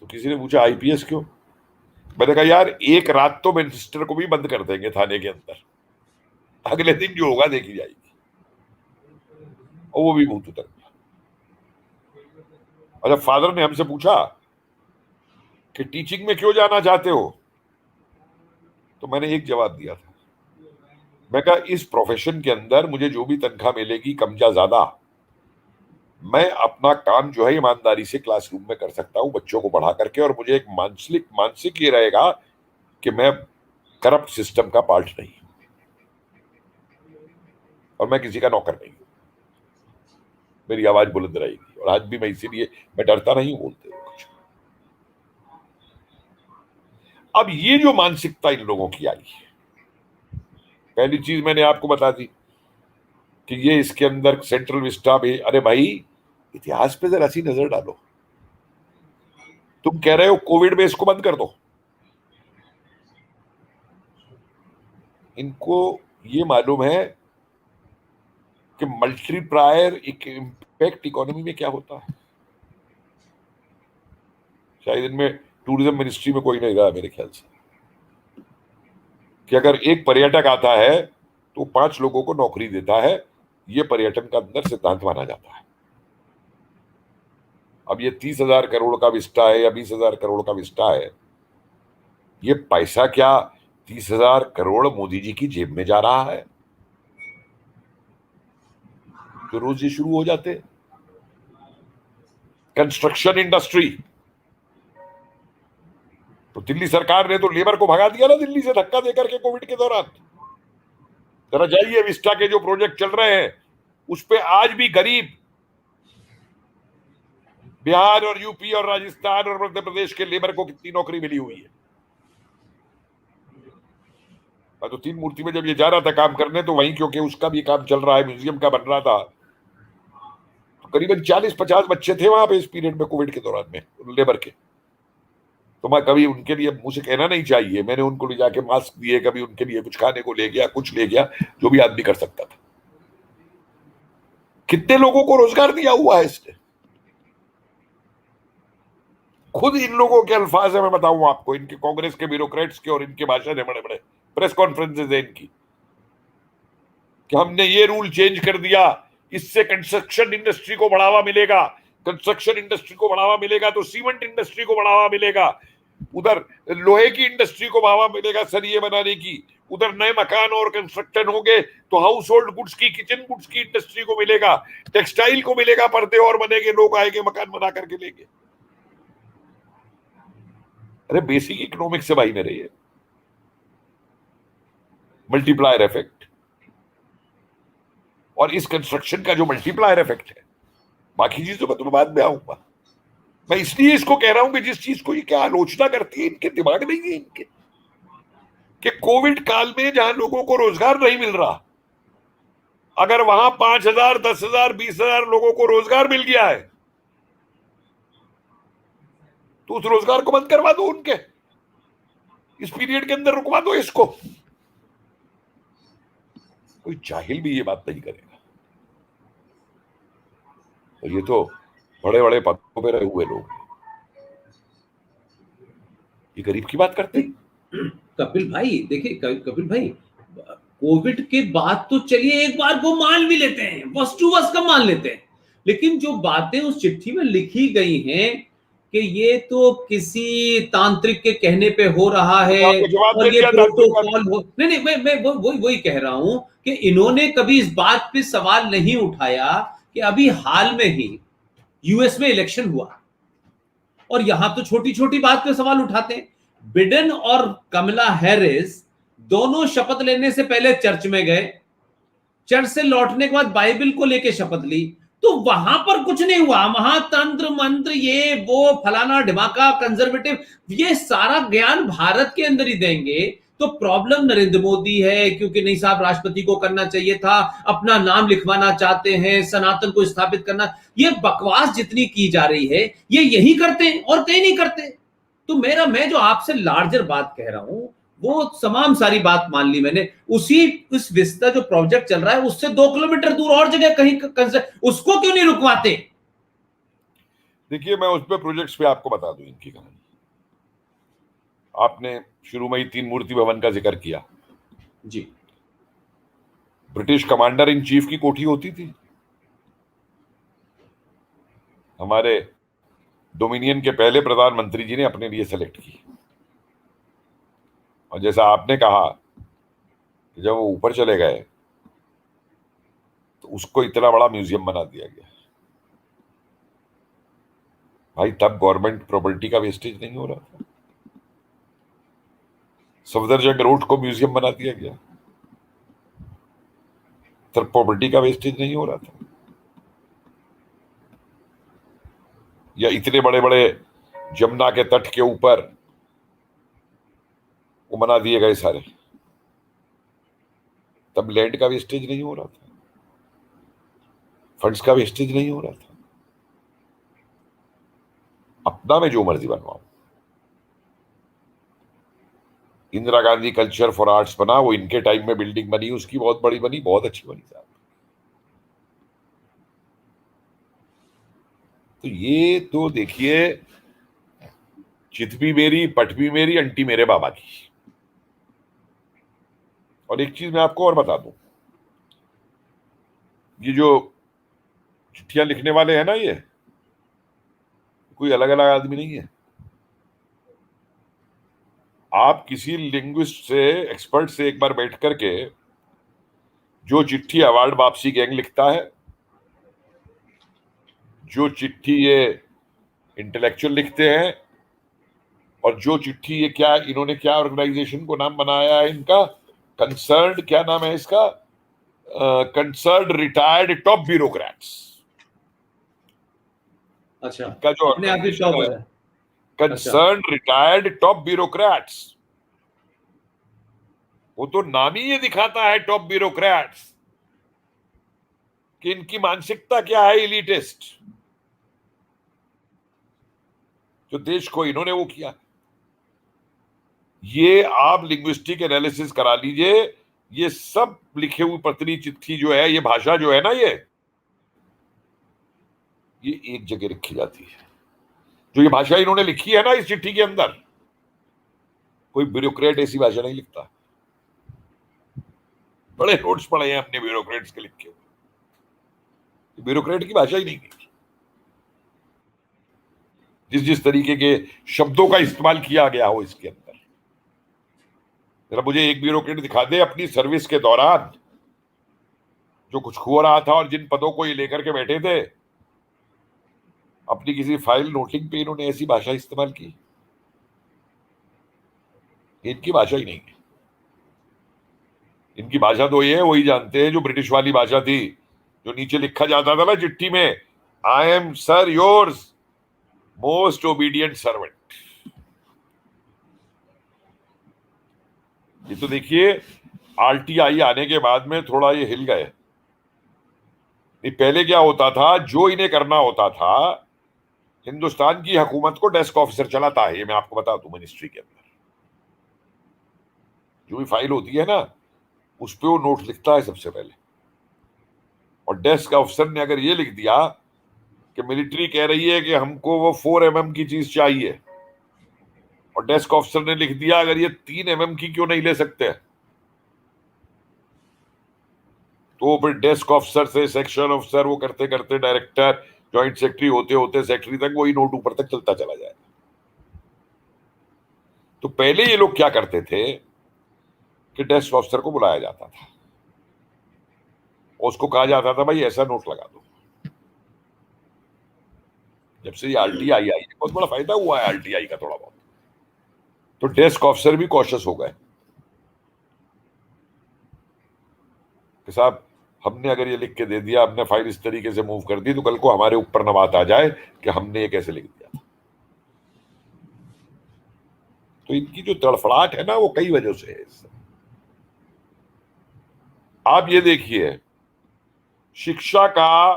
तो किसी ने पूछा आईपीएस क्यों? मैंने कहा यार एक रात तो मिनिस्टर को भी बंद कर देंगे थाने के अंदर, अगले दिन जो होगा देखी जाएगी, और वो भी भूत उतर गया। और जब फादर ने हमसे पूछा कि टीचिंग में क्यों जाना चाहते हो, तो मैंने एक जवाब दिया था, मैं कहा इस प्रोफेशन के अंदर मुझे जो भी तनख्वाह मिलेगी कम या ज्यादा, मैं अपना काम जो है ईमानदारी से क्लासरूम में कर सकता हूं बच्चों को पढ़ा करके, और मुझे एक मानसिक ये रहेगा कि मैं करप्ट सिस्टम का पार्ट नहीं, और मैं किसी का नौकर नहीं हूं। मेरी आवाज बुलंद रहेगी, और आज भी मैं इसीलिए मैं डरता नहीं बोलते कुछ। अब ये जो मानसिकता इन लोगों की आई, पहली चीज मैंने आपको बता दी कि ये इसके अंदर सेंट्रल विस्टा भी, अरे भाई इतिहास पे जरा सी नजर डालो। तुम कह रहे हो कोविड में इसको बंद कर दो, इनको ये मालूम है कि मल्टीप्लायर इम्पैक्ट इकोनॉमी में क्या होता है। शायद इनमें टूरिज्म मिनिस्ट्री में कोई नहीं रहा मेरे ख्याल से, कि अगर एक पर्यटक आता है तो 5 लोगों को नौकरी देता है, ये पर्यटन का अंदर सिद्धांत माना जाता है। अब ये 30,000 करोड़ का विस्टा है या 20,000 करोड़ का विस्टा है, ये पैसा क्या 30,000 करोड़ मोदी जी की जेब में जा रहा है? तो रोज ये शुरू हो जाते। कंस्ट्रक्शन इंडस्ट्री, तो दिल्ली सरकार ने तो लेबर को भगा दिया ना दिल्ली से धक्का देकर के कोविड के दौरान। जरा जाइए विस्टा के जो प्रोजेक्ट चल रहे हैं उस पे आज भी गरीब बिहार और यूपी और राजस्थान और मध्य प्रदेश के लेबर को कितनी नौकरी मिली हुई है। मैं तो 3 मूर्ति में जब ये जा रहा था काम करने, तो वहीं क्योंकि उसका भी काम चल रहा है, म्यूजियम का बन रहा था, तो करीबन 40-50 बच्चे थे वहां पे इस पीरियड में कोविड के दौरान में लेबर के। तो मैं कभी उनके लिए मुंह से कहना नहीं चाहिए, मैंने उनको ले जाके मास्क दिए, कभी उनके लिए कुछ खाने को ले गया, कुछ ले गया, जो भी आदमी कर सकता था। कितने लोगों को रोजगार दिया हुआ है इसने। खुद इन लोगों के अल्फाज है, मैं बताऊं आपको, इनके कांग्रेस के ब्यूरोक्रेट्स के और इनके भाषण है, बड़े बड़े प्रेस कॉन्फ्रेंसेज है इनकी, कि हमने ये रूल चेंज कर दिया, इससे कंस्ट्रक्शन इंडस्ट्री को बढ़ावा मिलेगा, कंस्ट्रक्शन इंडस्ट्री को बढ़ावा मिलेगा तो सीमेंट इंडस्ट्री को बढ़ावा मिलेगा, उधर लोहे की इंडस्ट्री को बढ़ावा मिलेगा सरिये बनाने की, उधर नए मकान और कंस्ट्रक्शन होंगे तो हाउस होल्ड गुड्स की, किचन गुड्स की इंडस्ट्री को मिलेगा, टेक्सटाइल को मिलेगा, पर्दे और बनेंगे, लोग आएंगे मकान बना करके लेंगे। अरे बेसिक इकोनॉमिक्स से भाई मेरे, ये मल्टीप्लायर इफेक्ट, और इस कंस्ट्रक्शन का जो मल्टीप्लायर इफेक्ट है, बाकी चीजों पर तो मैं बाद में आऊंगा। मैं इसलिए इसको कह रहा हूं कि जिस चीज को ये क्या आलोचना करती है, इनके दिमाग नहीं है इनके, कि कोविड काल में जहां लोगों को रोजगार नहीं मिल रहा, अगर वहां 5,000, 10,000, 20,000 लोगों को रोजगार मिल गया है तो उस रोजगार को बंद करवा दो उनके, इस पीरियड के अंदर रुकवा दो इसको। कोई जाहिल भी ये बात नहीं करेगा। तो ये तो बड़े बड़े पदों पे रहे हुए लोग, ये गरीब की बात करते हैं। कपिल भाई देखिए, कपिल भाई कोविड के बाद तो चलिए एक बार वो मान भी लेते हैं, बस टू बस का मान लेते हैं, लेकिन जो बातें उस चिट्ठी में लिखी गई हैं कि ये तो किसी तांत्रिक के कहने पे हो रहा है और ये प्रोटोकॉल हो, नहीं मैं वही कह रहा हूं कि इन्होंने कभी इस बात पे सवाल नहीं उठाया कि अभी हाल में ही यूएस में इलेक्शन हुआ और यहां तो छोटी छोटी बात पे सवाल उठाते हैं। बिडेन और कमला हैरिस दोनों शपथ लेने से पहले चर्च में गए, चर्च से लौटने के बाद बाइबल को लेकर शपथ ली, तो वहां पर कुछ नहीं हुआ, वहां तंत्र मंत्र ये वो फलाना ढिमाका कंजर्वेटिव, ये सारा ज्ञान भारत के अंदर ही देंगे। तो प्रॉब्लम नरेंद्र मोदी है, क्योंकि नहीं साहब राष्ट्रपति को करना चाहिए था, अपना नाम लिखवाना चाहते हैं, सनातन को स्थापित करना, ये बकवास जितनी की जा रही है ये यही करते हैं और कहीं नहीं करते। तो मैं जो आपसे लार्जर बात कह रहा हूं, वो तमाम सारी बात मान ली मैंने। उसी उस विस्ता जो प्रोजेक्ट चल रहा है उससे 2 किलोमीटर दूर और जगह कहीं उसको क्यों नहीं रुकवाते? देखिए, मैं उस पे प्रोजेक्ट्स पे आपको बता दूं इनकी कहानी। आपने शुरू में ही 3 मूर्ति भवन का जिक्र किया जी। ब्रिटिश कमांडर इन चीफ की कोठी होती थी, हमारे डोमिनियन के पहले प्रधानमंत्री जी ने अपने लिए सेलेक्ट की। और जैसा आपने कहा कि जब वो ऊपर चले गए तो उसको इतना बड़ा म्यूजियम बना दिया गया। भाई तब गवर्नमेंट प्रॉपर्टी का वेस्टेज नहीं हो रहा था, सफदरजंग रोड को म्यूजियम बना दिया गया, तब प्रॉपर्टी का वेस्टेज नहीं हो रहा था। या इतने बड़े बड़े जमुना के तट के ऊपर वो बना दिए गए सारे, तब लैंड का वेस्टेज नहीं हो रहा था, फंड्स का वेस्टेज नहीं हो रहा था। अपना मैं जो मर्जी बनवाऊं, Indira Gandhi culture for arts बना, वो इनके टाइम में बिल्डिंग बनी, उसकी बहुत बड़ी बनी, बहुत अच्छी बनी साहब। तो ये तो देखिए, चित भी मेरी, पट भी मेरी, अंटी मेरे बाबा की। और एक चीज मैं आपको और बता दूं, ये जो चिट्ठियां लिखने वाले हैं ना, ये कोई अलग अलग आदमी नहीं है। आप किसी लिंग्विस्ट से, एक्सपर्ट से एक बार बैठ करके जो चिट्ठी अवार्ड वापसी गैंग लिखता है, जो चिट्ठी ये इंटेलेक्चुअल लिखते हैं, और जो चिट्ठी ये क्या इन्होंने क्या ऑर्गेनाइजेशन को नाम बनाया है इनका, कंसर्न्ड, क्या नाम है इसका, कंसर्न्ड रिटायर्ड टॉप ब्यूरोक्रेट्स। अच्छा, इनका जो अपने आप ही टॉप है। कंसर्न्ड रिटायर्ड टॉप ब्यूरोक्रेट्स, वो तो नाम ही ये दिखाता है टॉप ब्यूरोक्रेट्स, कि इनकी मानसिकता क्या है, इलीटिस्ट, जो देश को इन्होंने वो किया। ये आप लिंग्विस्टिक एनालिसिस करा लीजिए, ये सब लिखे हुई पत्री चिट्ठी जो है, ये भाषा जो है ना, ये एक जगह रखी जाती है। जो ये भाषा इन्होंने लिखी है ना इस चिट्ठी के अंदर, कोई ब्यूरोक्रेट ऐसी भाषा नहीं लिखता। बड़े नोट्स पढ़े हैं अपने ब्यूरोक्रेट्स के लिखे हुए, ब्यूरोक्रेट की भाषा ही नहीं है। जिस जिस तरीके के शब्दों का इस्तेमाल किया गया हो इसके अंदर, जरा मुझे एक ब्यूरोक्रेट दिखा दे अपनी सर्विस के दौरान जो कुछ हो रहा था, और जिन पदों को ये लेकर के बैठे थे, अपनी किसी फाइल नोटिंग पे इन्होंने ऐसी भाषा इस्तेमाल की। इनकी भाषा ही नहीं है। इनकी भाषा तो ये है, वही जानते हैं जो ब्रिटिश वाली भाषा थी, जो नीचे लिखा जाता था ना चिट्ठी में, I am sir yours most obedient servant. ये तो देखिए आरटीआई आने के बाद में थोड़ा ये हिल गए। नहीं, पहले क्या होता था, जो इन्हें करना होता था, हिंदुस्तान की हुकूमत को डेस्क ऑफिसर चलाता है, ये मैं आपको बता दूं, मिनिस्ट्री के अंदर जो भी फाइल होती है ना, उस पर वो नोट लिखता है सबसे पहले। और डेस्क ऑफिसर ने अगर ये लिख दिया कि मिलिट्री कह रही है कि हमको वो 4 mm की चीज चाहिए, और डेस्क ऑफिसर ने लिख दिया अगर ये 3 mm की क्यों नहीं ले सकते, तो फिर डेस्क ऑफिसर से सेक्शन ऑफिसर, वो करते करते डायरेक्टर, जॉइंट सेक्रेटरी होते होते सेक्रेटरी तक, वही नोट ऊपर तक चलता चला जाएगा। तो पहले ये लोग क्या करते थे कि डेस्क ऑफिसर को बुलाया जाता था, उसको कहा जाता था भाई ऐसा नोट लगा दो। जब से ये आरटीआई आई, बहुत बड़ा फायदा हुआ है आरटीआई का थोड़ा बहुत, तो डेस्क ऑफिसर भी कॉशियस हो गए कि साहब हमने अगर ये लिख के दे दिया, हमने फाइल इस तरीके से मूव कर दी, तो कल को हमारे ऊपर न बात आ जाए कि हमने ये कैसे लिख दिया। तो इनकी जो तड़फड़ाहट है ना, वो कई वजह से है। आप ये देखिए, शिक्षा का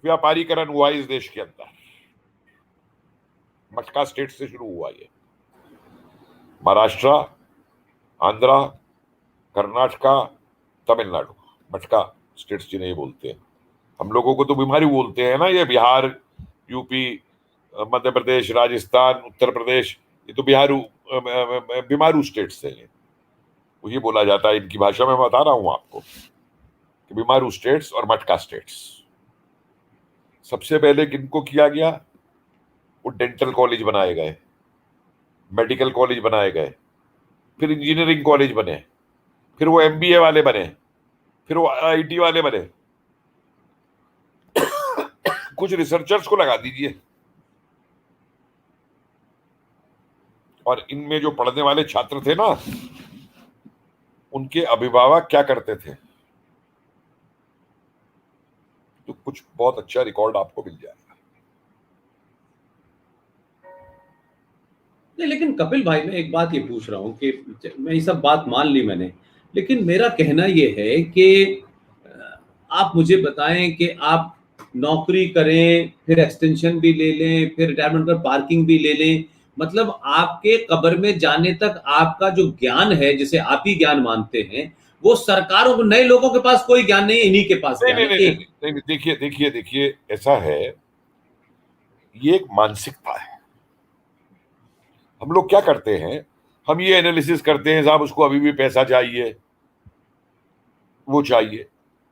व्यापारीकरण हुआ इस देश के अंदर, मटका स्टेट से शुरू हुआ ये। महाराष्ट्र, आंध्रा, कर्नाटका, तमिलनाडु, मटका स्टेट्स जिन्हें बोलते हैं। हम लोगों को तो बीमारी बोलते हैं ना, ये बिहार, यूपी, मध्य प्रदेश, राजस्थान, उत्तर प्रदेश, ये तो बीमारू स्टेट्स हैं। ये बोला जाता है इनकी भाषा में, बता रहा हूं आपको कि बीमारू स्टेट्स और मटका स्टेट्स। सबसे पहले किनको किया गया? वो डेंटल कॉलेज बनाए गए, मेडिकल कॉलेज बनाए गए, फिर इंजीनियरिंग कॉलेज बने, फिर वो एमबीए वाले बने, फिर वो आईटी वाले बने। कुछ रिसर्चर्स को लगा दीजिए, और इनमें जो पढ़ने वाले छात्र थे ना, उनके अभिभावक क्या करते थे, तो कुछ बहुत अच्छा रिकॉर्ड आपको मिल जाएगा। नहीं, लेकिन कपिल भाई, मैं एक बात ये पूछ रहा हूँ कि मैं ये सब बात मान ली मैंने, लेकिन मेरा कहना ये है कि आप मुझे बताएं कि आप नौकरी करें, फिर एक्सटेंशन भी ले लें, फिर रिटायरमेंट पर पार्किंग भी ले लें, मतलब आपके कब्र में जाने तक आपका जो ज्ञान है, जिसे आप ही ज्ञान मानते हैं, वो सरकारों को, नए लोगों के पास कोई ज्ञान नहीं है, इन्हीं के पास नहीं ज्ञान नहीं है। नहीं, नहीं, नहीं, देखिए देखिए देखिए, ऐसा है, ये एक मानसिकता है। हम लोग क्या करते हैं, हम ये एनालिसिस करते हैं, साहब उसको अभी भी पैसा चाहिए, वो चाहिए।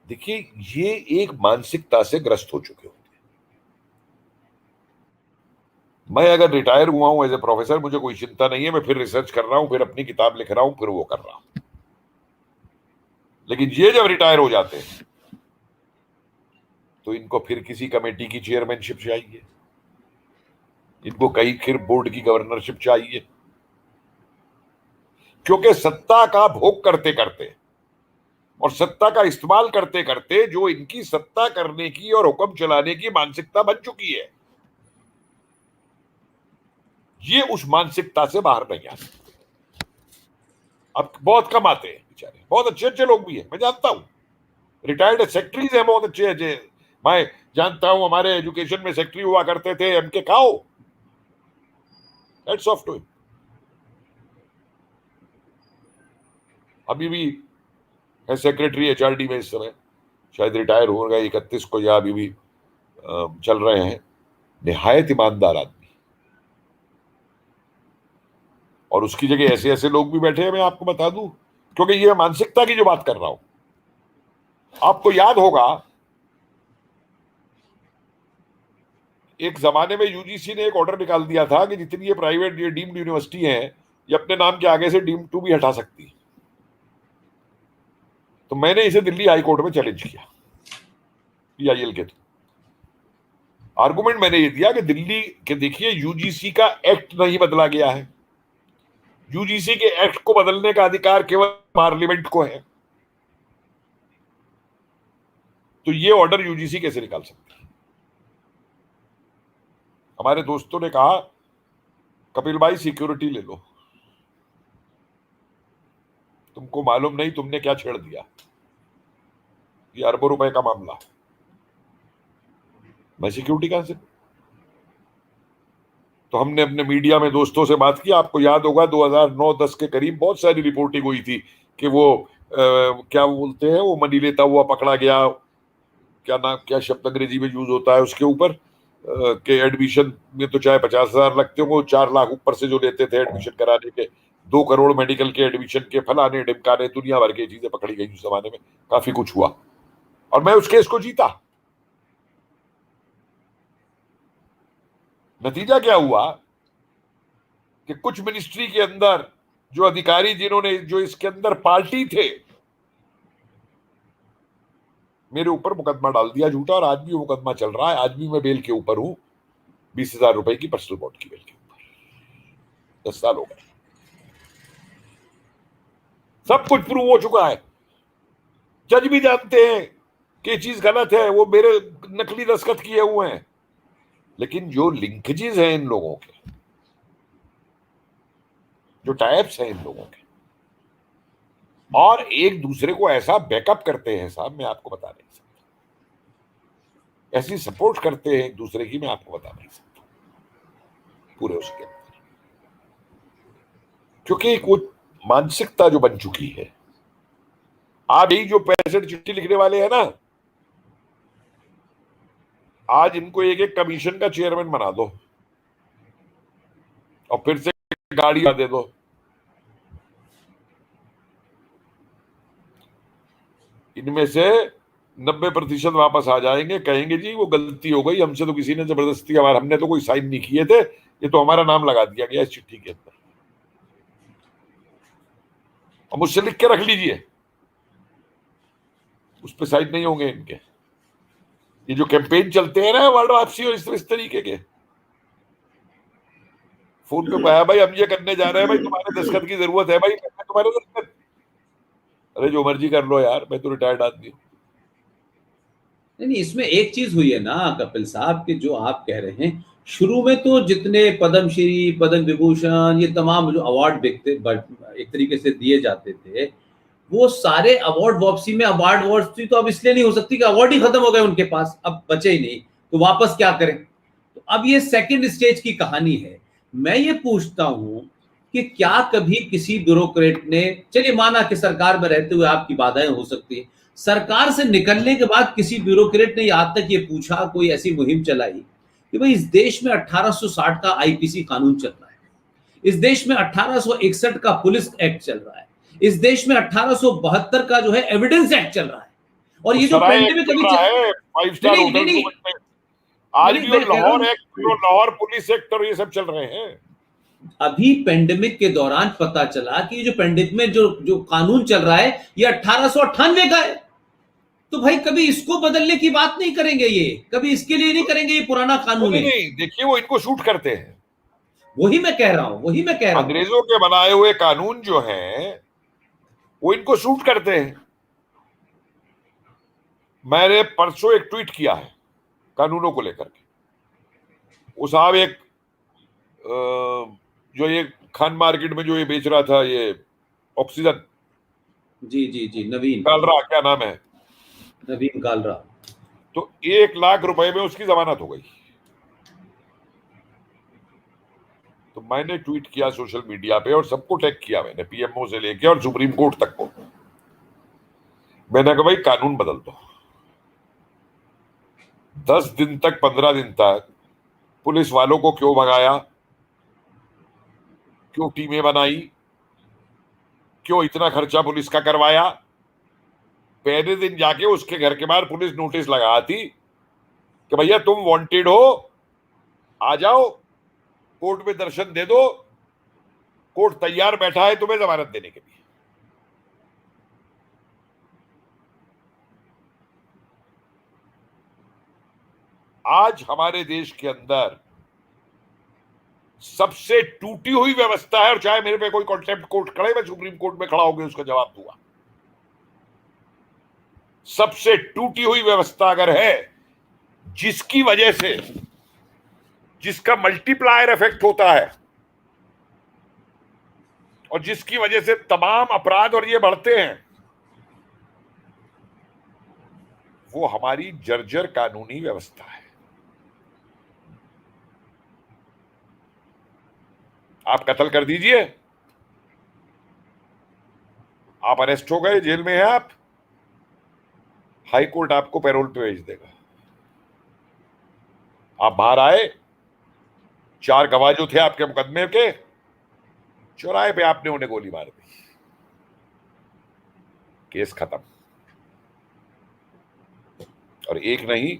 देखिए, ये एक मानसिकता से ग्रस्त हो चुके होते हैं। मैं अगर रिटायर हुआ हूं एज ए प्रोफेसर, मुझे कोई चिंता नहीं है, मैं फिर रिसर्च कर रहा हूं, फिर अपनी किताब लिख रहा हूं, फिर वो कर रहा हूं। लेकिन ये जब रिटायर हो जाते हैं, तो इनको फिर किसी कमेटी की चेयरमैनशिप चाहिए, इनको कई फिर बोर्ड की गवर्नरशिप चाहिए, क्योंकि सत्ता का भोग करते करते और सत्ता का इस्तेमाल करते करते जो इनकी सत्ता करने की और हुक्म चलाने की मानसिकता बन चुकी है, ये उस मानसिकता से बाहर नहीं आ सकते। अब बहुत कम आते हैं बेचारे, बहुत अच्छे अच्छे लोग भी हैं, मैं जानता हूं, रिटायर्ड सेक्रेटरीज हैं बहुत अच्छे अच्छे। मैं जानता हूं, हमारे एजुकेशन में सेक्रेटरी हुआ करते थे एमके खाओ, हेड्स ऑफ टू हिम। अभी भी है सेक्रेटरी एचआरडी में इस समय, शायद रिटायर हो गए 31 को, या अभी भी चल रहे हैं। निहायत ईमानदार आदमी, और उसकी जगह ऐसे ऐसे लोग भी बैठे हैं, मैं आपको बता दूं, क्योंकि ये मानसिकता की जो बात कर रहा हूं। आपको याद होगा, एक जमाने में यूजीसी ने एक ऑर्डर निकाल दिया था कि जितनी ये प्राइवेट, ये डीम्ड यूनिवर्सिटी हैं, ये अपने नाम के आगे से डीम्ड टू भी हटा सकती। तो मैंने इसे दिल्ली हाई कोर्ट में चैलेंज किया, पीआईएल के थ्रू। आर्गुमेंट मैंने ये दिया कि दिल्ली के, देखिए, यूजीसी का एक्ट नहीं बदला गया है, यूजीसी के एक्ट को बदलने का अधिकार केवल पार्लियामेंट को है, तो ये ऑर्डर यूजीसी कैसे निकाल सकती है। हमारे दोस्तों ने कहा, कपिल भाई सिक्योरिटी ले लो, तुमको मालूम नहीं तुमने क्या छेड़ दिया, ये अरबों रुपए का मामला है, मैं सिक्योरिटी कहां से। तो हमने अपने मीडिया में दोस्तों से बात की। आपको याद होगा 2009-10 के करीब बहुत सारी रिपोर्टिंग हुई थी कि वो क्या बोलते हैं, वो मनी लेता हुआ पकड़ा गया, क्या नाम, क्या शब्द अंग्रेजी में यूज होता है उसके ऊपर, के एडमिशन में तो चाहे 50,000 लगते हो, 4 लाख ऊपर से जो लेते थे एडमिशन कराने के, 2 करोड़ मेडिकल के एडमिशन के, फलाने ढिमकाने, दुनिया भर की चीजें पकड़ी गई उस जमाने में, काफी कुछ हुआ, और मैं उस केस को जीता। नतीजा क्या हुआ कि कुछ मिनिस्ट्री के अंदर जो अधिकारी, जिन्होंने, जो इसके अंदर पार्टी थे, मेरे ऊपर मुकदमा डाल दिया झूठा, और आज भी वो मुकदमा चल रहा है। आज भी मैं बेल के ऊपर हूं, 20,000 रुपए की पर्सनल बॉन्ड की बेल के ऊपर। 10 साल हो गए, सब कुछ प्रूव हो चुका है। जज भी जानते हैं कि ये चीज गलत है, वो मेरे नकली दस्तखत किए हुए हैं, लेकिन जो लिंकेजेस हैं इन लोगों के, जो टाइप्स हैं इन लोगों के, और एक दूसरे को ऐसा बैकअप करते हैं साहब, मैं आपको बता नहीं सकता, ऐसी सपोर्ट करते हैं एक दूसरे की, मैं आपको बता नहीं सकता पूरे उसके अंदर, क्योंकि एक वो मानसिकता जो बन चुकी है। आज यही जो 65 चिट्ठी लिखने वाले हैं ना, आज इनको एक एक कमीशन का चेयरमैन बना दो और फिर से गाड़ी दे दो, इनमें से 90% वापस आ जाएंगे, कहेंगे जी वो गलती हो गई, हमसे तो किसी ने जबरदस्ती, हमारा, हमने तो कोई साइन नहीं किए थे, ये तो हमारा नाम लगा दिया गया इस चिट्ठी के अंदर, और मुझसे लिख के रख लीजिए, उस पर साइन नहीं होंगे इनके। ये जो कैंपेन चलते हैं ना वर्ल्ड वापसी और इस तरीके के, फोन पे पाया भाई हम ये करने जा रहे हैं, भाई तुम्हारे दस्तखत की जरूरत है, भाई तुम्हारे दस्तखत, अरे जो मर्जी कर लो यार, मैं तो रिटायर्ड आदमी हूं। नहीं, इसमें एक चीज हुई है ना कपिल साहब कि जो आप कह रहे हैं, शुरू में तो जितने पद्मश्री, पद्म विभूषण, ये तमाम जो अवार्ड बिकते एक तरीके से दिए जाते थे, वो सारे अवार्ड वापसी में, अवार्ड वापसी तो अब इसलिए नहीं हो सकती कि अवार्ड ही खत्म हो गए उनके पास, अब बचे ही नहीं, तो वापस क्या करें। तो अब ये सेकंड स्टेज की कहानी है। मैं ये पूछता हूं कि क्या कभी किसी ब्यूरोक्रेट ने, चलिए माना कि सरकार में रहते हुए आपकी बाधाएं हो सकती है, सरकार से निकलने के बाद किसी ब्यूरोक्रेट ने आज तक ये पूछा, कोई ऐसी मुहिम चलाई कि भाई इस देश में 1860 का आईपीसी कानून चल रहा है, इस देश में 1861 का पुलिस एक्ट चल रहा है, इस देश में 1872 का जो है एविडेंस एक्ट चल रहा है, और ये जो पेंडेमिक अभी है 5 स्टार नहीं होटल नहीं आज नहीं, भी, मैं और कह रहा लाहौर हूं एक्ट, लाहौर पुलिस एक्ट और ये सब चल रहे हैं। अभी पेंडेमिक के दौरान पता चला कि जो पेंडेमिक में जो जो कानून चल रहा है ये 1898 का है। तो भाई कभी इसको बदलने की बात नहीं करेंगे, ये कभी इसके लिए नहीं करेंगे, ये पुराना कानून है। नहीं, देखिए वो इनको शूट करते हैं, वही मैं कह रहा हूं, वही मैं कह रहा हूं। अंग्रेजों के बनाए हुए कानून जो हैं वो इनको शूट करते हैं। मैंने परसों एक ट्वीट किया है कानूनों को लेकर के, वो साहब एक जो ये खान मार्केट में जो ये बेच रहा था, ये ऑक्सीजन, जी जी जी, नवीन, कालरा, क्या नाम है, नवीन कालरा, तो 1 लाख रुपए में उसकी जमानत हो गई। तो मैंने ट्वीट किया सोशल मीडिया पे और सबको टैग किया मैंने, पीएमओ से लेके और सुप्रीम कोर्ट तक को। मैंने कहा भाई कानून बदल दो, 10 दिन तक, 15 दिन तक पुलिस वालों को क्यों भगाया, क्यों टीमें बनाई, क्यों इतना खर्चा पुलिस का करवाया। पहले दिन जाके उसके घर के बाहर पुलिस नोटिस लगाती कि भैया तुम वांटेड हो, आ जाओ, कोर्ट में दर्शन दे दो, कोर्ट तैयार बैठा है तुम्हें जमानत देने के लिए। आज हमारे देश के अंदर सबसे टूटी हुई व्यवस्था है, और चाहे मेरे पे कोई कॉन्टेम्प्ट कोर्ट खड़े, मैं सुप्रीम कोर्ट में खड़ा होकर उसका जवाब दूंगा। सबसे टूटी हुई व्यवस्था अगर है जिसकी वजह से, जिसका मल्टीप्लायर इफेक्ट होता है और जिसकी वजह से तमाम अपराध और ये बढ़ते हैं, वो हमारी जर्जर कानूनी व्यवस्था है। आप कत्ल कर दीजिए, आप अरेस्ट हो गए, जेल में हैं आप, हाई कोर्ट आपको पैरोल पे भेज देगा। आप बाहर आए, 4 गवाह जो थे आपके मुकदमे के, चौराहे पे आपने उन्हें गोली मार दी, केस खत्म। और एक नहीं,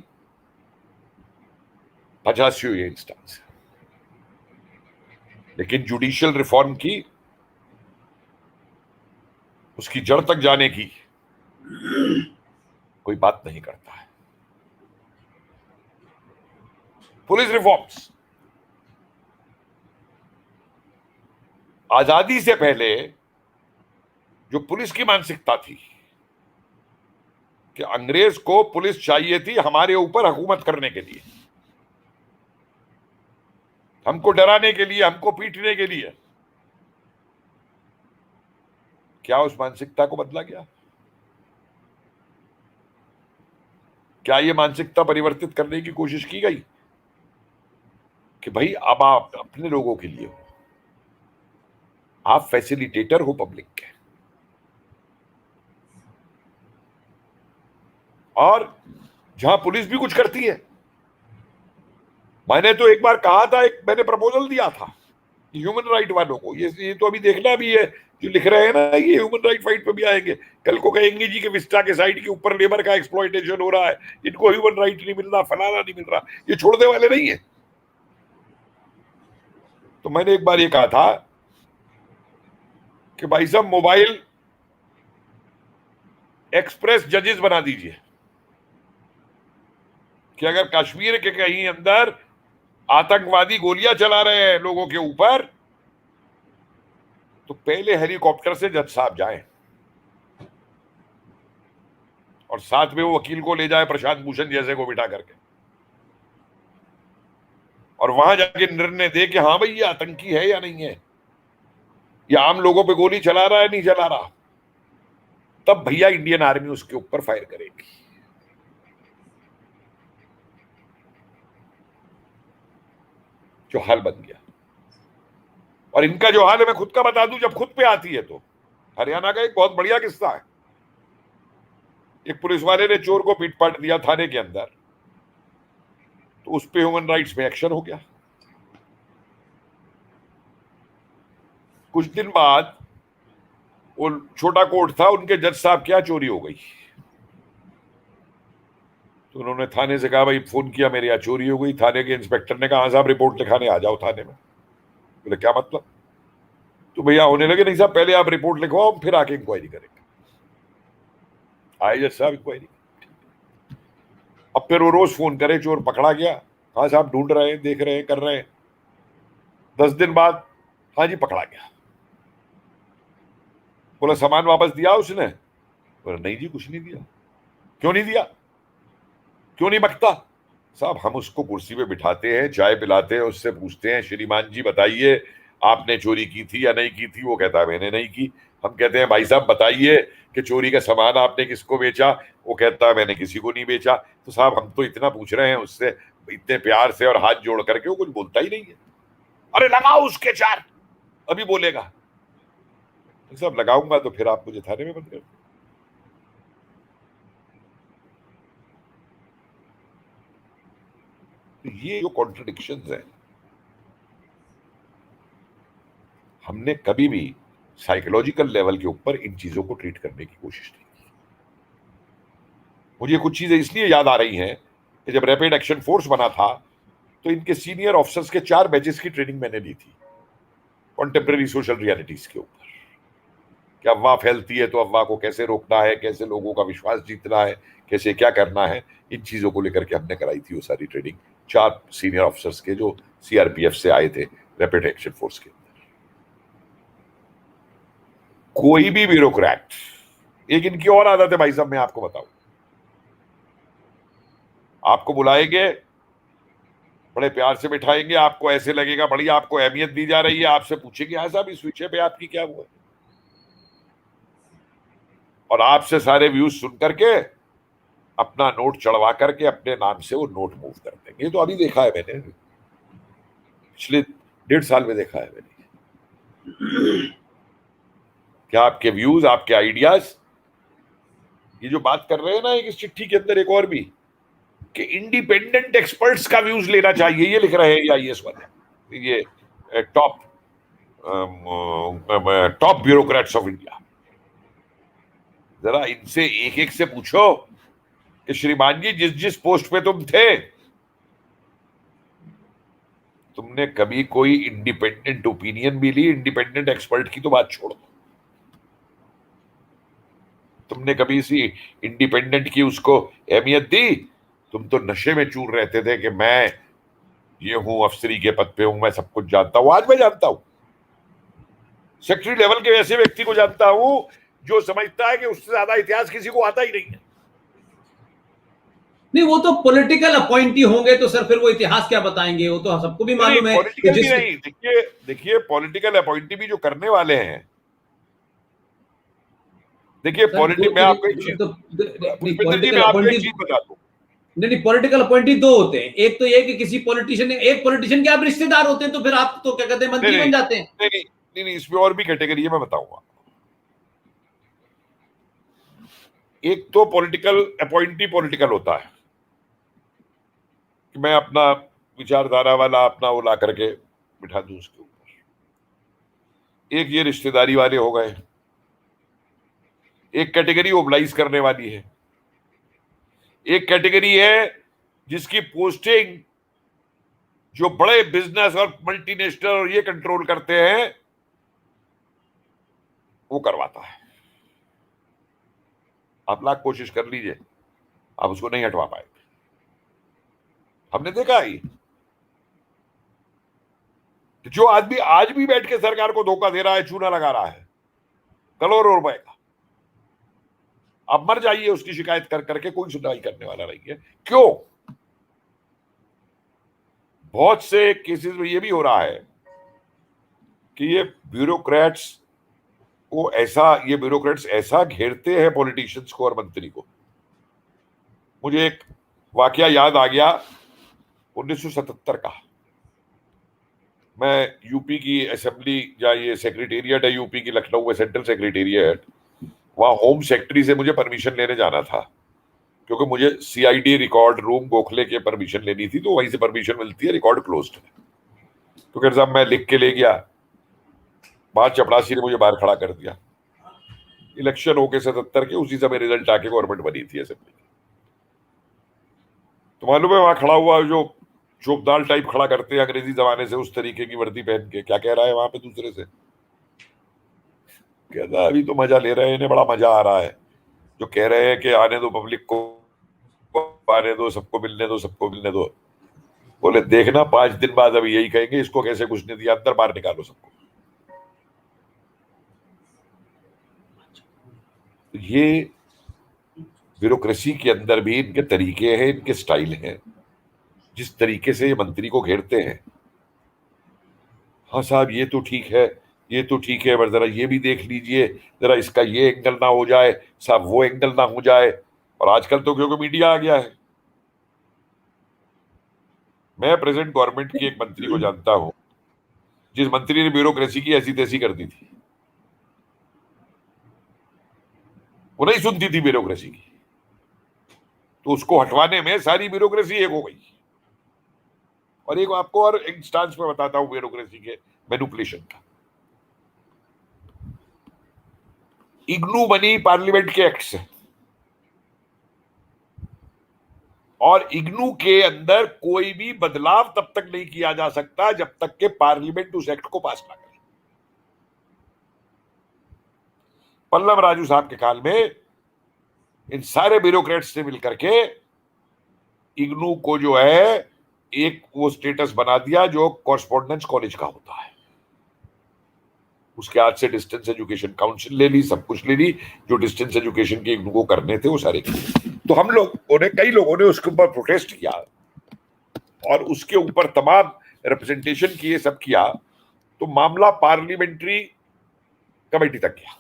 85 ये इंस्टेंस। लेकिन जुडिशियल रिफॉर्म की, उसकी जड़ तक जाने की कोई बात नहीं करता है। पुलिस रिफॉर्म्स, आजादी से पहले जो पुलिस की मानसिकता थी कि अंग्रेज को पुलिस चाहिए थी हमारे ऊपर हुकूमत करने के लिए, हमको डराने के लिए, हमको पीटने के लिए। क्या उस मानसिकता को बदला गया? क्या ये मानसिकता परिवर्तित करने की कोशिश की गई कि भाई अब आप अपने लोगों के लिए हो, आप फैसिलिटेटर हो पब्लिक के? और जहां पुलिस भी कुछ करती है, मैंने तो एक बार कहा था, एक मैंने प्रपोजल दिया था ह्यूमन राइट वालों को, ये तो अभी देखना भी है, जो लिख रहे हैं ना ये ह्यूमन राइट फाइट पे भी आएंगे, कल को कहेंगे जी कि विस्टा के साइड के ऊपर लेबर का एक्सप्लॉइटेशन हो रहा है, इनको ह्यूमन राइट नहीं मिल रहा, फलाना नहीं मिल रहा, ये छोड़ने वाले नहीं है। तो मैंने एक बार ये कहा था कि भाई साहब मोबाइल एक्सप्रेस जजेस बना दीजिए कि अगर कश्मीर के कहीं अंदर आतंकवादी गोलियां चला रहे हैं लोगों के ऊपर, तो पहले हेलीकॉप्टर से जज साहब जाएं और साथ में वो वकील को ले जाए, प्रशांत भूषण जैसे को बिठा करके, और वहां जाके निर्णय दे कि हाँ भाई ये आतंकी है या नहीं है, या आम लोगों पे गोली चला रहा है नहीं चला रहा। तब भैया इंडियन आर्मी उसके ऊपर फायर करेगी। जो हाल बन गया, और इनका जो हाल है मैं खुद का बता दूं, जब खुद पे आती है तो हरियाणा का एक बहुत बढ़िया किस्सा है। एक पुलिस वाले ने चोर को पीट पाट दिया थाने के अंदर, तो उस पे ह्यूमन राइट्स में एक्शन हो गया। कुछ दिन बाद वो छोटा कोर्ट था, उनके जज साहब क्या चोरी हो गई, तो उन्होंने थाने से कहा भाई फोन किया मेरे यहाँ चोरी हो गई। थाने के इंस्पेक्टर ने कहा हाँ साहब रिपोर्ट लिखाने आ जाओ थाने में। बोले क्या मतलब? तो भैया होने लगे, नहीं साहब पहले आप रिपोर्ट लिखवाओ फिर आके इंक्वायरी करेंगे। आए जज साहब इंक्वायरी, अब फिर वो रोज फोन करे, चोर पकड़ा गया, हाँ साहब ढूंढ रहे हैं, देख रहे हैं, कर रहे हैं। 10 दिन बाद हाँ जी पकड़ा गया। बोला सामान वापस दिया उसने? बोला नहीं जी कुछ नहीं दिया। क्यों नहीं दिया? क्यों नहीं बकता? साहब हम उसको कुर्सी पे बिठाते हैं, चाय पिलाते हैं, उससे पूछते हैं श्रीमान जी बताइए आपने चोरी की थी या नहीं की थी? वो कहता है मैंने नहीं की। हम कहते हैं भाई साहब बताइए कि चोरी का सामान आपने किसको बेचा? वो कहता है मैंने किसी को नहीं बेचा। तो साहब हम तो इतना पूछ रहे हैं उससे, इतने प्यार से और हाथ जोड़ करके, वो कुछ बोलता ही नहीं है। अरे लगाओ उसके 4, अभी बोलेगा। तो साहब लगाऊंगा तो फिर आप मुझे थाने में बंद कर। तो ये जो कॉन्ट्रडिक्शंस है, हमने कभी भी साइकोलॉजिकल लेवल के ऊपर इन चीजों को ट्रीट करने की कोशिश नहीं की। मुझे कुछ चीजें इसलिए याद आ रही हैं कि जब रैपिड एक्शन फोर्स बना था तो इनके सीनियर ऑफिसर्स के 4 बैचेस की ट्रेनिंग मैंने ली थी कॉन्टेम्परेरी सोशल रियलिटीज के ऊपर, कि अफवाह फैलती है तो अफवाह को कैसे रोकना है, कैसे लोगों का विश्वास जीतना है, कैसे क्या करना है, इन चीजों को लेकर के हमने कराई थी वो सारी ट्रेनिंग 4 सीनियर ऑफिसर्स के जो सीआरपीएफ से आए थे रैपिड एक्शन फोर्स के। कोई भी ब्यूरोक्रेट, एक इनकी और आदत है भाई साहब मैं आपको बताऊं, आपको बुलाएंगे, बड़े प्यार से बिठाएंगे, आपको ऐसे लगेगा बड़ी आपको अहमियत दी जा रही है, आपसे पूछेंगे हाँ साहब इस विषय पे आपकी क्या हुआ, और आपसे सारे व्यूज सुन करके अपना नोट चढ़वा करके अपने नाम से वो नोट मूव कर देंगे। ये तो अभी देखा है मैंने, पिछले 1.5 साल में देखा है मैंने। क्या आपके व्यूज, आपके आइडियाज, ये जो बात कर रहे हैं ना इस चिट्ठी के अंदर एक और भी, कि इंडिपेंडेंट एक्सपर्ट्स का व्यूज लेना चाहिए, ये लिख रहे हैं आईएएस वाले, ये टॉप ब्यूरोक्रेट्स ऑफ इंडिया। जरा इनसे एक एक से पूछो कि श्रीमान जी जिस जिस पोस्ट पे तुम थे, तुमने कभी कोई इंडिपेंडेंट ओपिनियन भी ली? इंडिपेंडेंट एक्सपर्ट की तो बात छोड़ दो, तुमने कभी इसी इंडिपेंडेंट की उसको अहमियत दी? तुम तो नशे में चूर रहते थे कि मैं ये हूं, अफसरी के पद पे हूं, मैं सब कुछ जानता हूं। आज मैं जानता हूं, सेक्रेटरी लेवल के ऐसे व्यक्ति को जानता हूं जो समझता है कि उससे ज्यादा इतिहास किसी को आता ही नहीं है। नहीं, वो तो पॉलिटिकल अपॉइंटी होंगे तो सर फिर वो इतिहास क्या बताएंगे, वो तो सबको भी मालूम है कि पॉलिटिकल भी जिस नहीं, देखिए देखिए पॉलिटिकल अपॉइंटी भी जो करने वाले हैं, देखिए सर दो मैं आपको एक चीज, नहीं, पुष्पेंद्र जी पॉलिटिकल मैं आपको एक अपॉइंटी चीज बता दूं। नहीं, पॉलिटिकल अपॉइंटी दो होते हैं। एक तो ये कि किसी पॉलिटिशियन, एक पॉलिटिशियन के आप रिश्तेदार होते हैं तो फिर आप तो क्या कहते हैं, नहीं मंत्री नहीं बन जाते हैं। नहीं नहीं नहीं नहीं, इसमें और भी कैटेगरी है, मैं बताऊंगा। एक तो पॉलिटिकल अपॉइंटी पॉलिटिकल होता है कि मैं अपना विचारधारा वाला अपना वो ला करके बिठा दूं उसके ऊपर। एक ये रिश्तेदारी वाले हो गए। एक कैटेगरी ओबलाइज करने वाली है। एक कैटेगरी है जिसकी पोस्टिंग जो बड़े बिजनेस और मल्टीनेशनल और ये कंट्रोल करते हैं वो करवाता है। आप लाख कोशिश कर लीजिए, आप उसको नहीं हटवा पाएंगे। हमने देखा ही, जो आदमी आज भी बैठ के सरकार को धोखा दे रहा है, चूना लगा रहा है करोड़ों रुपए का, आप मर जाइए, उसकी शिकायत कर करके कोई सुनवाई करने वाला नहीं है। क्यों? बहुत से केसेस में ये भी हो रहा है कि ये ब्यूरोक्रेट्स ऐसा घेरते हैं पॉलिटिशियंस को और मंत्री को। मुझे एक वाकया याद आ गया 1977 का। मैं यूपी की असेंबली, या ये सेक्रेटेरिएट है यूपी की लखनऊ में, सेंट्रल सेक्रेटेरिएट, वहां होम सेक्रेटरी से मुझे परमिशन लेने जाना था, क्योंकि मुझे सीआईडी रिकॉर्ड रूम गोखले के परमिशन लेनी थी, तो वहीं से परमिशन मिलती है, रिकॉर्ड क्लोज्ड है। तो कहते साहब मैं लिख के ले गया, वहां चपरासी ने मुझे बाहर खड़ा कर दिया। इलेक्शन होके 77 के उसी समय रिजल्ट आके गवर्नमेंट बनी थी असेंबली। तो मालूम है वहां खड़ा हुआ जो चौकदार टाइप खड़ा करते हैं अंग्रेजी जमाने से, उस तरीके की वर्दी पहन के, क्या कह रहा है वहां पे दूसरे से? कहता अभी तो मजा ले रहे हैं, इन्हें बड़ा मजा आ रहा है, जो कह रहे हैं कि आने दो पब्लिक को, आने दो, सबको मिलने दो, सबको मिलने दो। बोले देखना 5 दिन बाद अभी यही कहेंगे, इसको कैसे घुसने दिया, अंदर बाहर निकालो सबको। तो ये ब्यूरोक्रेसी के अंदर भी इनके तरीके हैं, इनके स्टाइल हैं, जिस तरीके से ये मंत्री को घेरते हैं। हाँ साहब ये तो ठीक है, ये तो ठीक है, पर जरा ये भी देख लीजिए, जरा इसका ये एंगल ना हो जाए साहब, वो एंगल ना हो जाए। और आजकल तो क्योंकि मीडिया आ गया है, मैं प्रेजेंट गवर्नमेंट की एक मंत्री को जानता हूं, जिस मंत्री ने ब्यूरोक्रेसी की ऐसी तैसी कर दी थी। वो नहीं सुनती थी ब्यूरोक्रेसी की, तो उसको हटवाने में सारी ब्यूरोक्रेसी एक हो गई। और एक आपको और एक इंस्टांस में बताता हूं ब्यूरोक्रेसी के मैनिपुलेशन का। इग्नू बनी पार्लियामेंट के एक्ट से, और इग्नू के अंदर कोई भी बदलाव तब तक नहीं किया जा सकता जब तक के पार्लियामेंट उस एक्ट को पास ना करे। पल्लव राजू साहब के काल में इन सारे ब्यूरोक्रेट्स ने मिलकर के इग्नू को जो है एक वो स्टेटस बना दिया जो कॉरस्पॉन्डेंस कॉलेज का होता है। उसके आज से डिस्टेंस एजुकेशन काउंसिल ले ली, सब कुछ ले ली, जो डिस्टेंस एजुकेशन के इग्नू को करने थे वो सारे किए। तो हम लोगों ने, कई लोगों ने उसके ऊपर प्रोटेस्ट किया और उसके ऊपर तमाम रिप्रेजेंटेशन किए, सब किया, तो मामला पार्लियामेंट्री कमेटी तक गया।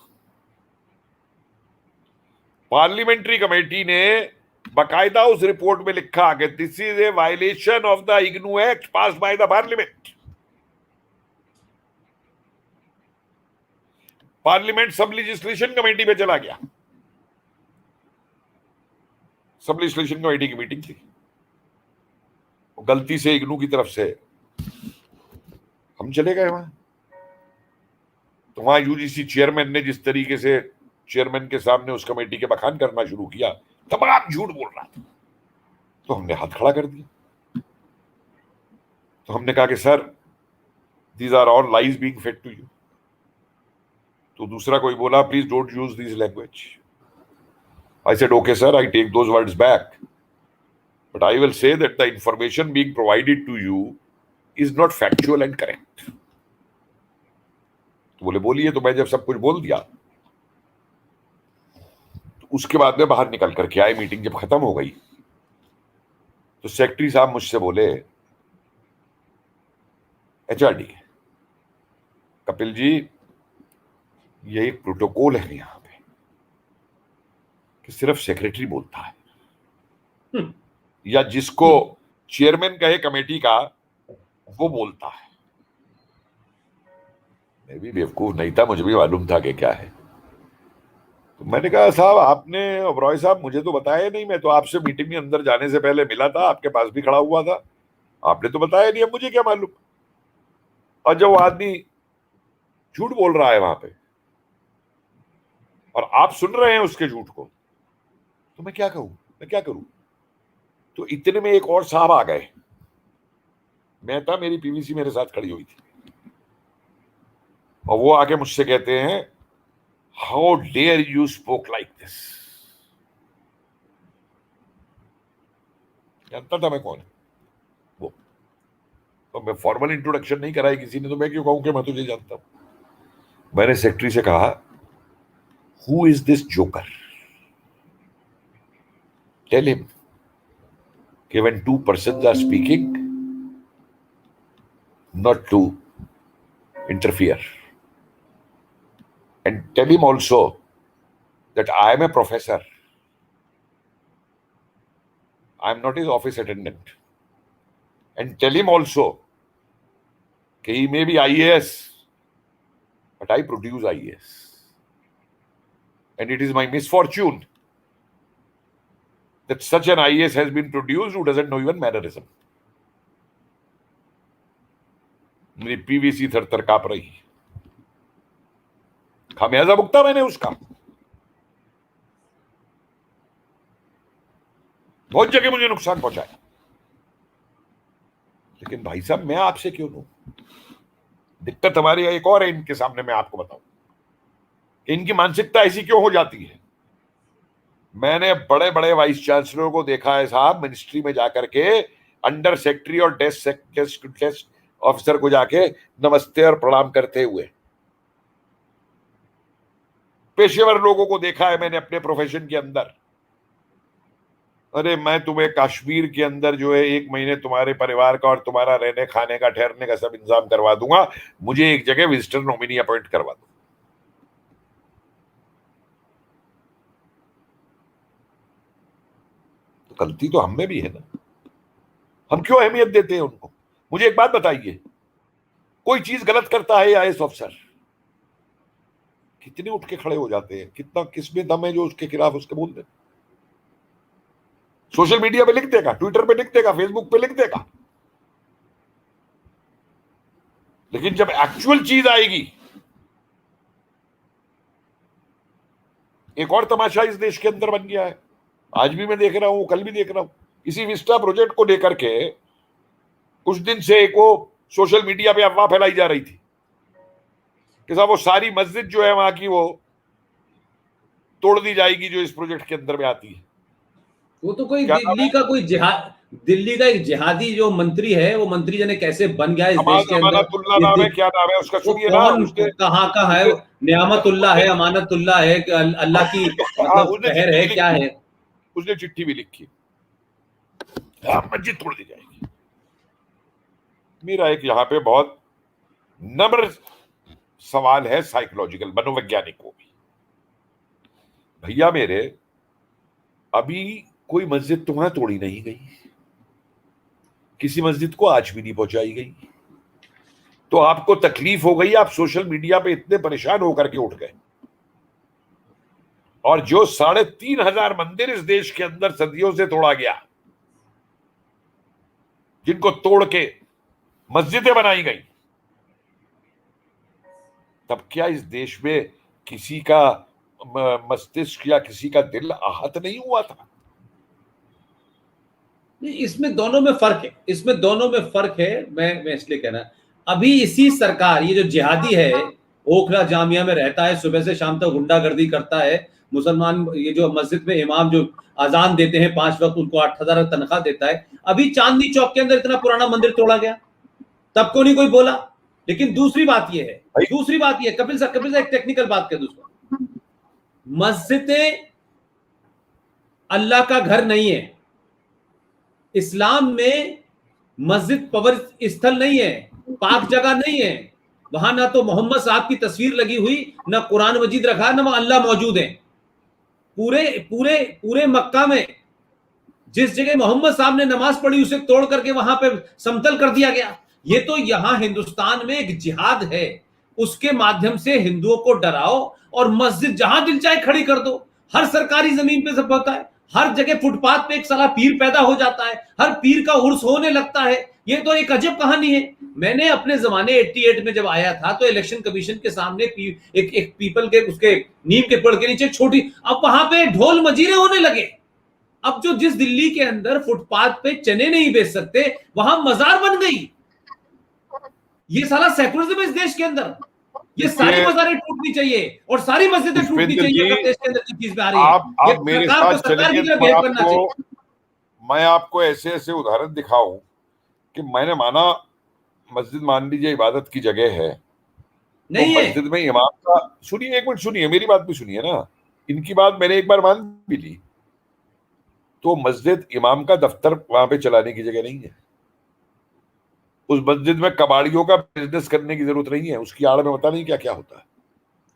पार्लियामेंट्री कमेटी ने बाकायदा उस रिपोर्ट में लिखा कि this is a violation of the IGNOU act passed by the parliament. Parliament सब लेजिस्लेशन कमेटी पे चला गया। सब लेजिस्लेशन कमेटी की मीटिंग थी, गलती से इग्नू की तरफ से हम चले गए वहां। तो वहां यूजीसी चेयरमैन ने जिस तरीके से चेयरमैन के सामने उस कमेटी के बखान करना शुरू किया, तमाम झूठ बोल रहा था, तो हमने हाथ खड़ा कर दिया। तो हमने कहा कि sir these are all lies being fed to you. तो दूसरा कोई बोला please don't use this language. I said, okay, sir, I take those words back. But I will say that the information being provided to you is not factual and correct. तो बोले बोलिए। तो मैं जब सब कुछ बोल दिया, तो उसके बाद में बाहर निकल करके आए, मीटिंग जब खत्म हो गई, तो सेक्रेटरी साहब मुझसे बोले, HRD कपिल जी, ये एक प्रोटोकॉल है यहां पे कि सिर्फ सेक्रेटरी बोलता है या जिसको चेयरमैन कहे कमेटी का वो बोलता है। मैं भी बेवकूफ नहीं था, मुझे भी मालूम था कि क्या है। तो मैंने कहा साहब आपने, ओबरॉय साहब मुझे तो बताया नहीं, मैं तो आपसे मीटिंग में अंदर जाने से पहले मिला था, आपके पास भी खड़ा हुआ था, आपने तो बताया नहीं, अब मुझे क्या मालूम। और जब वो आदमी झूठ बोल रहा है वहां पे और आप सुन रहे हैं उसके झूठ को, तो मैं क्या कहूं, मैं क्या करूं। तो इतने में एक और साहब आ गए, मैं था, मेरी पीवीसी मेरे साथ खड़ी हुई थी, और वो आके मुझसे कहते हैं, how dare you spoke like this. जानता था मैं कौन है वो, तो मैं फॉर्मल इंट्रोडक्शन नहीं कराई किसी ने, तो मैं क्यों कहूं कि मैं तुझे जानता हूं। मैंने सेक्रेटरी से कहा, who is this joker, tell him कि when two persons are speaking, not to interfere, and tell him also that I am a professor, I am not his office attendant, and tell him also that he may be IAS, but I produce IAS, and it is my misfortune that such an IAS has been produced who doesn't know even mannerism. मेरी PVC थर-थर कांप रही, खामियाजा भुगता मैंने उसका, बहुत जगह मुझे नुकसान पहुंचाया। लेकिन भाई साहब मैं आपसे क्यों लूं, दिक्कत हमारी एक और है इनके सामने, मैं आपको बताऊं इनकी मानसिकता ऐसी क्यों हो जाती है। मैंने बड़े बड़े वाइस चांसलरों को देखा है साहब, मिनिस्ट्री में जाकर के अंडर सेक्रेटरी और डेस्क ऑफिसर को जाके नमस्ते और प्रणाम करते हुए। पेशेवर लोगों को देखा है मैंने अपने प्रोफेशन के अंदर, अरे मैं तुम्हें कश्मीर के अंदर जो है 1 महीने तुम्हारे परिवार का और तुम्हारा रहने खाने का ठहरने का सब इंतजाम करवा दूंगा, मुझे एक जगह विजिटर नॉमिनी अपॉइंट करवा दो। तो गलती तो हम में भी है ना, हम क्यों अहमियत देते हैं उनको। मुझे एक बात बताइए, कोई चीज गलत करता है आईएएस ऑफिसर, कितने उठ के खड़े हो जाते हैं, कितना किसमें दम है जो उसके खिलाफ उसके बोल दे। सोशल मीडिया पे लिख देगा, ट्विटर पे लिख देगा, फेसबुक पे लिख देगा, लेकिन जब एक्चुअल चीज आएगी। एक और तमाशा इस देश के अंदर बन गया है, आज भी मैं देख रहा हूं, कल भी देख रहा हूं, इसी विस्टा प्रोजेक्ट को लेकर के कुछ दिन से एक वो सोशल मीडिया पे अफवाह फैलाई जा रही थी कि साहब वो सारी मस्जिद जो है वहां की वो तोड़ दी जाएगी जो इस प्रोजेक्ट के अंदर में आती है। वो तो कोई दिल्ली का एक जिहादी जो मंत्री है, वो मंत्री जाने कैसे बन गया इस देश के अंदर। अमानतुल्लाह नाम है, क्या नाम है उसका, सुनिए ना। कहाँ का है, नियामतुल्लाह है, अमानतुल्लाह है, अल्लाह की मतलब कहर है, क्या है। उसने चिट्ठी भी लिखी, मस्जिद तोड़ दी जाएगी। मेरा एक यहाँ पे बहुत नम्र सवाल है साइकोलॉजिकल, मनोवैज्ञानिकों भी, भैया मेरे, अभी कोई मस्जिद तो वहां तोड़ी नहीं गई, किसी मस्जिद को आज भी नहीं पहुंचाई गई, तो आपको तकलीफ हो गई, आप सोशल मीडिया पे इतने परेशान होकर के उठ गए। और जो 3,500 मंदिर इस देश के अंदर सदियों से तोड़ा गया, जिनको तोड़ के मस्जिदें बनाई गई, तब क्या इस देश में किसी का मस्तिष्क या किसी का दिल आहत नहीं हुआ था? इसमें दोनों में फर्क है, इसमें दोनों में फर्क है। मैं इसलिए कहना, अभी इसी सरकार, ये जो जिहादी है, ओखला जामिया में रहता है, सुबह से शाम तक गुंडागर्दी करता है, मुसलमान, ये जो मस्जिद में इमाम जो अजान देते हैं 5 वक्त, उनको 8,000 तनख्वाह देता है। अभी चांदनी चौक के अंदर इतना पुराना मंदिर तोड़ा गया, तब को नहीं कोई बोला। लेकिन दूसरी बात यह है, कपिल साहब एक टेक्निकल बात कर दूसरा, मस्जिदें अल्लाह का घर नहीं है, इस्लाम में मस्जिद पवित्र स्थल नहीं है, पाक जगह नहीं है। वहां ना तो मोहम्मद साहब की तस्वीर लगी हुई, ना कुरान मजीद रखा, ना वहां अल्लाह मौजूद है। पूरे पूरे पूरे मक्का में जिस जगह मोहम्मद साहब ने नमाज पढ़ी उसे तोड़ करके वहां पे समतल कर दिया गया। ये तो यहां हिंदुस्तान में एक जिहाद है, उसके माध्यम से हिंदुओं को डराओ और मस्जिद जहां दिल चाहे खड़ी कर दो। हर सरकारी जमीन पे सब होता है, हर जगह फुटपाथ पे एक साला पीर पैदा हो जाता है, हर पीर का उर्स होने लगता है। ये तो एक अजब कहानी है। मैंने अपने जमाने 88 में जब आया था तो इलेक्शन कमीशन के सामने एक पीपल के उसके नीम के पेड़ के नीचे छोटी, अब वहां पे ढोल मजीरे होने लगे। अब जो जिस दिल्ली के अंदर फुटपाथ पे चने नहीं बेच सकते वहां मजार बन गई। ये साला सेकुलरिज्म इस देश के अंदर। ये सारी मजारें टूटनी चाहिए और सारी मस्जिदें टूटनी चाहिए अगर देश के अंदर की चीज में आ रही है। आप मेरे साथ चलेंगे तो मैं आपको ऐसे ऐसे उदाहरण दिखाऊं कि मैंने माना मस्जिद मान लीजिए इबादत की जगह है, नहीं तो मस्जिद में इमाम का, सुनिए एक मिनट सुनिए, मेरी बात भी सुनिए ना, इनकी बात मैंने एक बार मान भी ली। तो मस्जिद इमाम का दफ्तर वहां पे चलाने की जगह नहीं है। उस मस्जिद में कबाड़ियों का बिजनेस करने की जरूरत नहीं है। उसकी आड़ में पता नहीं क्या क्या होता है।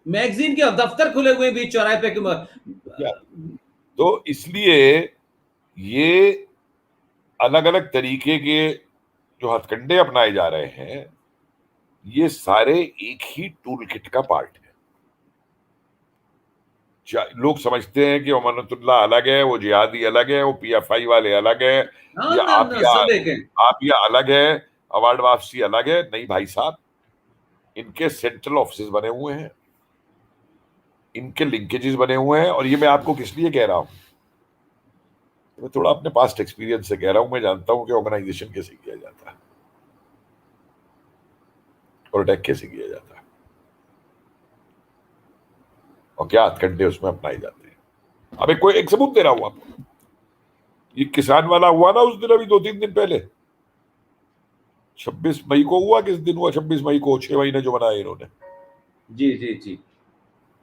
मैगजीन के दफ्तर खुले हुए बीच चौराहे पे। तो इसलिए ये अलग अलग तरीके के जो हथकंडे अपनाए जा रहे हैं, ये सारे एक ही टूल किट का पार्ट है। लोग समझते हैं कि अमानतुल्लाह अलग है, वो जिहादी अलग है, वो PFI वाले अलग है, या आप या अलग है, अवार्ड वापसी अलग है। नहीं भाई साहब, इनके सेंट्रल ऑफिस बने हुए हैं, इनके लिंकेजेस बने हुए हैं। और ये मैं आपको किस लिए कह रहा हूं, मैं थोड़ा अपने पास्ट एक्सपीरियंस से कह रहा हूं। मैं जानता हूं कि ऑर्गेनाइजेशन कैसे किया जाता है और अटैक कैसे किया जाता है और क्या हथकंडे उसमें अपनाए जाते हैं। अब एक सबूत दे रहा हूं आपको। ये किसान वाला हुआ ना उस दिन, अभी 2-3 दिन पहले, 26 मई को हुआ। किस दिन हुआ? 26 मई को। 6 महीने जो बनाए इन्होंने। जी जी जी।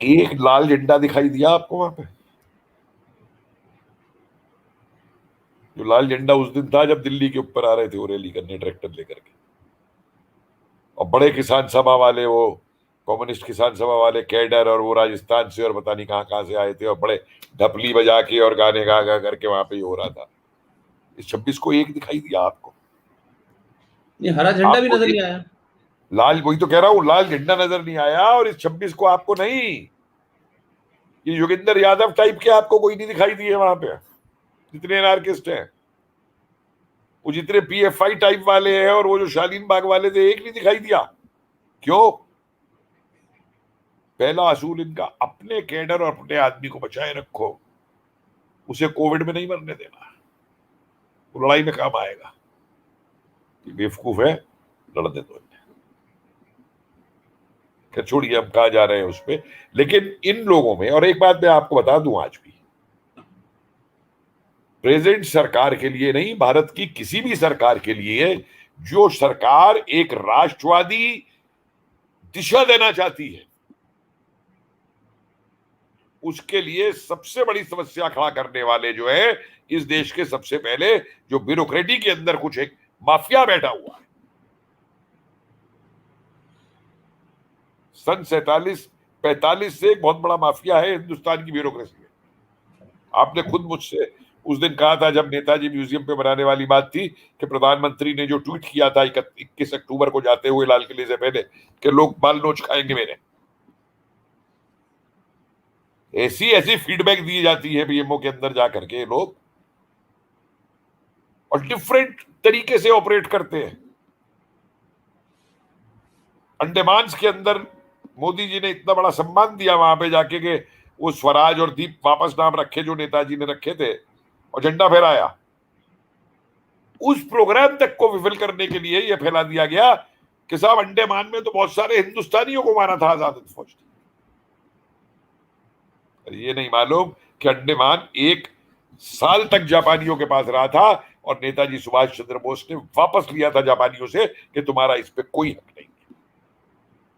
एक लाल झंडा दिखाई दिया आपको वहां पे? जो लाल झंडा उस दिन था जब दिल्ली के ऊपर आ रहे थे वो रैली करने ट्रैक्टर लेकर के, और बड़े किसान सभा वाले, वो कम्युनिस्ट किसान सभा वाले कैडर, और वो राजस्थान से और पता नहीं कहां से आए थे, और बड़े ढपली बजा के और गाने गा गा करके वहां पे हो रहा था। इस 26 को एक दिखाई दिया आपको? ये हरा झंडा भी नजर नहीं आया। लाल, वही तो कह रहा हूं, लाल झंडा नजर नहीं आया। और इस 26 को आपको नहीं, ये योगेंद्र यादव टाइप के आपको कोई नहीं दिखाई दिए वहां पे, जितने एनार्किस्ट हैं। वो जितने PFI टाइप वाले हैं और वो जो शालीन बाग वाले थे, एक नहीं दिखाई दिया। क्यों? पहला असूल इनका, अपने कैडर और अपने आदमी को बचाए रखो, उसे कोविड में नहीं मरने देना, वो लड़ाई में काम आएगा। बेवकूफ है, लड़ने दो। छोड़िए, हम कहा जा रहे हैं उस पर। लेकिन इन लोगों में, और एक बात मैं आपको बता दूं, आज भी प्रेजेंट सरकार के लिए नहीं, भारत की किसी भी सरकार के लिए, जो सरकार एक राष्ट्रवादी दिशा देना चाहती है, उसके लिए सबसे बड़ी समस्या खड़ा करने वाले जो है इस देश के, सबसे पहले जो ब्यूरोक्रेटी के अंदर कुछ एक माफिया बैठा हुआ है। सन 47-45 से एक बहुत बड़ा माफिया है हिंदुस्तान की ब्यूरोक्रेसी में। आपने खुद मुझसे उस दिन कहा था जब नेताजी म्यूजियम पे बनाने वाली बात थी, कि प्रधानमंत्री ने जो ट्वीट किया था 21 अक्टूबर को जाते हुए लाल किले से पहले, कि लोग बाल नोच खाएंगे मेरे। ऐसी फीडबैक दी जाती है BMO के अंदर जाकर के लोग, और डिफरेंट तरीके से ऑपरेट करते हैं। अंडमान के अंदर मोदी जी ने इतना बड़ा सम्मान दिया वहां पे जाके, कि वो स्वराज और दीप वापस नाम रखे जो नेताजी ने रखे थे, और झंडा फहराया। उस प्रोग्राम तक को विफल करने के लिए यह फैला दिया गया कि साहब अंडमान में तो बहुत सारे हिंदुस्तानियों को मारा था आजाद हिंद फौज ने। ये नहीं मालूम कि अंडमान 1 साल तक जापानियों के पास रहा था, और नेताजी सुभाष चंद्र बोस ने वापस लिया था जापानियों से कि तुम्हारा इस पे कोई हक नहीं है,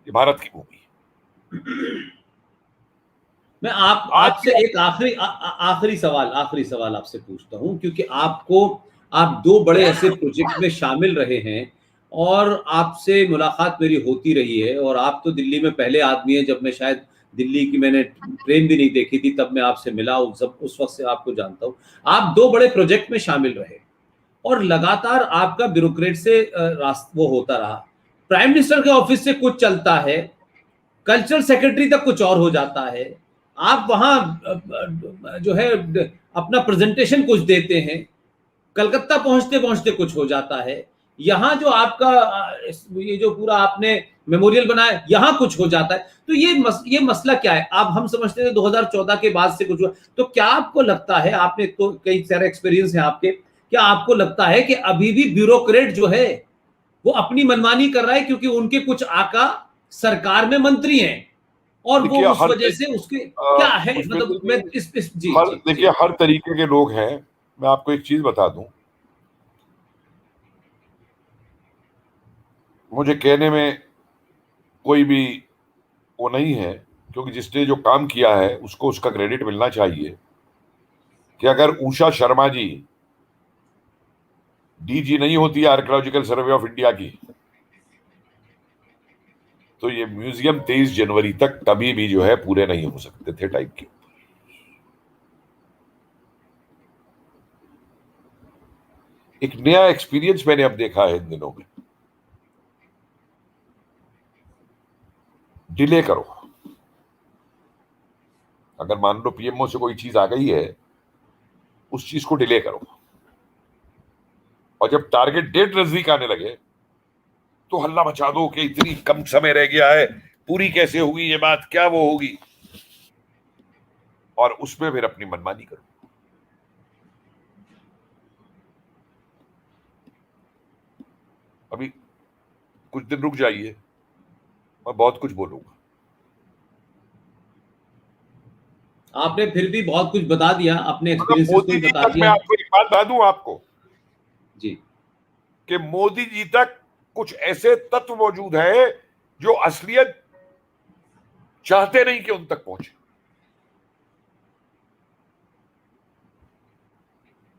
ये भारत की भूमि है। मैं आपसे एक आखिरी सवाल आपसे पूछता हूं, क्योंकि आपको आप दो बड़े ऐसे प्रोजेक्ट में शामिल रहे हैं और आपसे मुलाकात मेरी होती रही है, और आप तो दिल्ली में पहले आदमी हैं, जब मैं शायद दिल्ली की मैंने ट्रेन भी नहीं देखी थी तब मैं आपसे मिला, उस वक्त से आपको जानता हूँ। आप दो बड़े प्रोजेक्ट में शामिल रहे और लगातार आपका ब्यूरोक्रेट से वो होता रहा। प्राइम मिनिस्टर के ऑफिस से कुछ चलता है, कल्चरल सेक्रेटरी तक कुछ और हो जाता है, आप वहां जो है अपना प्रेजेंटेशन कुछ देते हैं, कलकत्ता पहुंचते पहुंचते कुछ हो जाता है, यहाँ जो आपका ये जो पूरा आपने मेमोरियल बनाया यहाँ कुछ हो जाता है। तो ये मसला क्या है? आप हम समझते थे 2014 के बाद से कुछ हुआ, तो क्या आपको लगता है, आपने तो कई सारे एक्सपीरियंस है आपके, क्या आपको लगता है कि अभी भी ब्यूरोक्रेट जो है वो अपनी मनमानी कर रहा है क्योंकि उनके कुछ आका सरकार में मंत्री हैं और वो उस वजह से उसके क्या है? मतलब मैं इस जी देखिए, हर तरीके के लोग हैं। मैं आपको एक चीज बता दूं, मुझे कहने में कोई भी वो नहीं है, क्योंकि जिसने जो काम किया है उसको उसका क्रेडिट मिलना चाहिए। कि अगर उषा शर्मा जी डीजी नहीं होती आर्कियोलॉजिकल सर्वे ऑफ इंडिया की, तो ये म्यूजियम 23 जनवरी तक कभी भी जो है पूरे नहीं हो सकते थे टाइप के। एक नया एक्सपीरियंस मैंने अब देखा है इन दिनों में, डिले करो। अगर मान लो पीएमओ से कोई चीज आ गई है, उस चीज को डिले करो, और जब टारगेट डेट नजदीक आने लगे तो हल्ला मचा दो कि इतनी कम समय रह गया है, पूरी कैसे होगी ये बात, क्या वो होगी, और उसमें फिर अपनी मनमानी करो। अभी कुछ दिन रुक जाइए, मैं बहुत कुछ बोलूंगा। आपने फिर भी बहुत कुछ बता दिया, अपने एक्सपीरियंसेस को मोदी ही जी बता तक मैं दिया आपको एक बात बता दूं आपको, जी। कि मोदी जी तक कुछ ऐसे तत्व मौजूद है जो असलियत चाहते नहीं कि उन तक पहुंचे,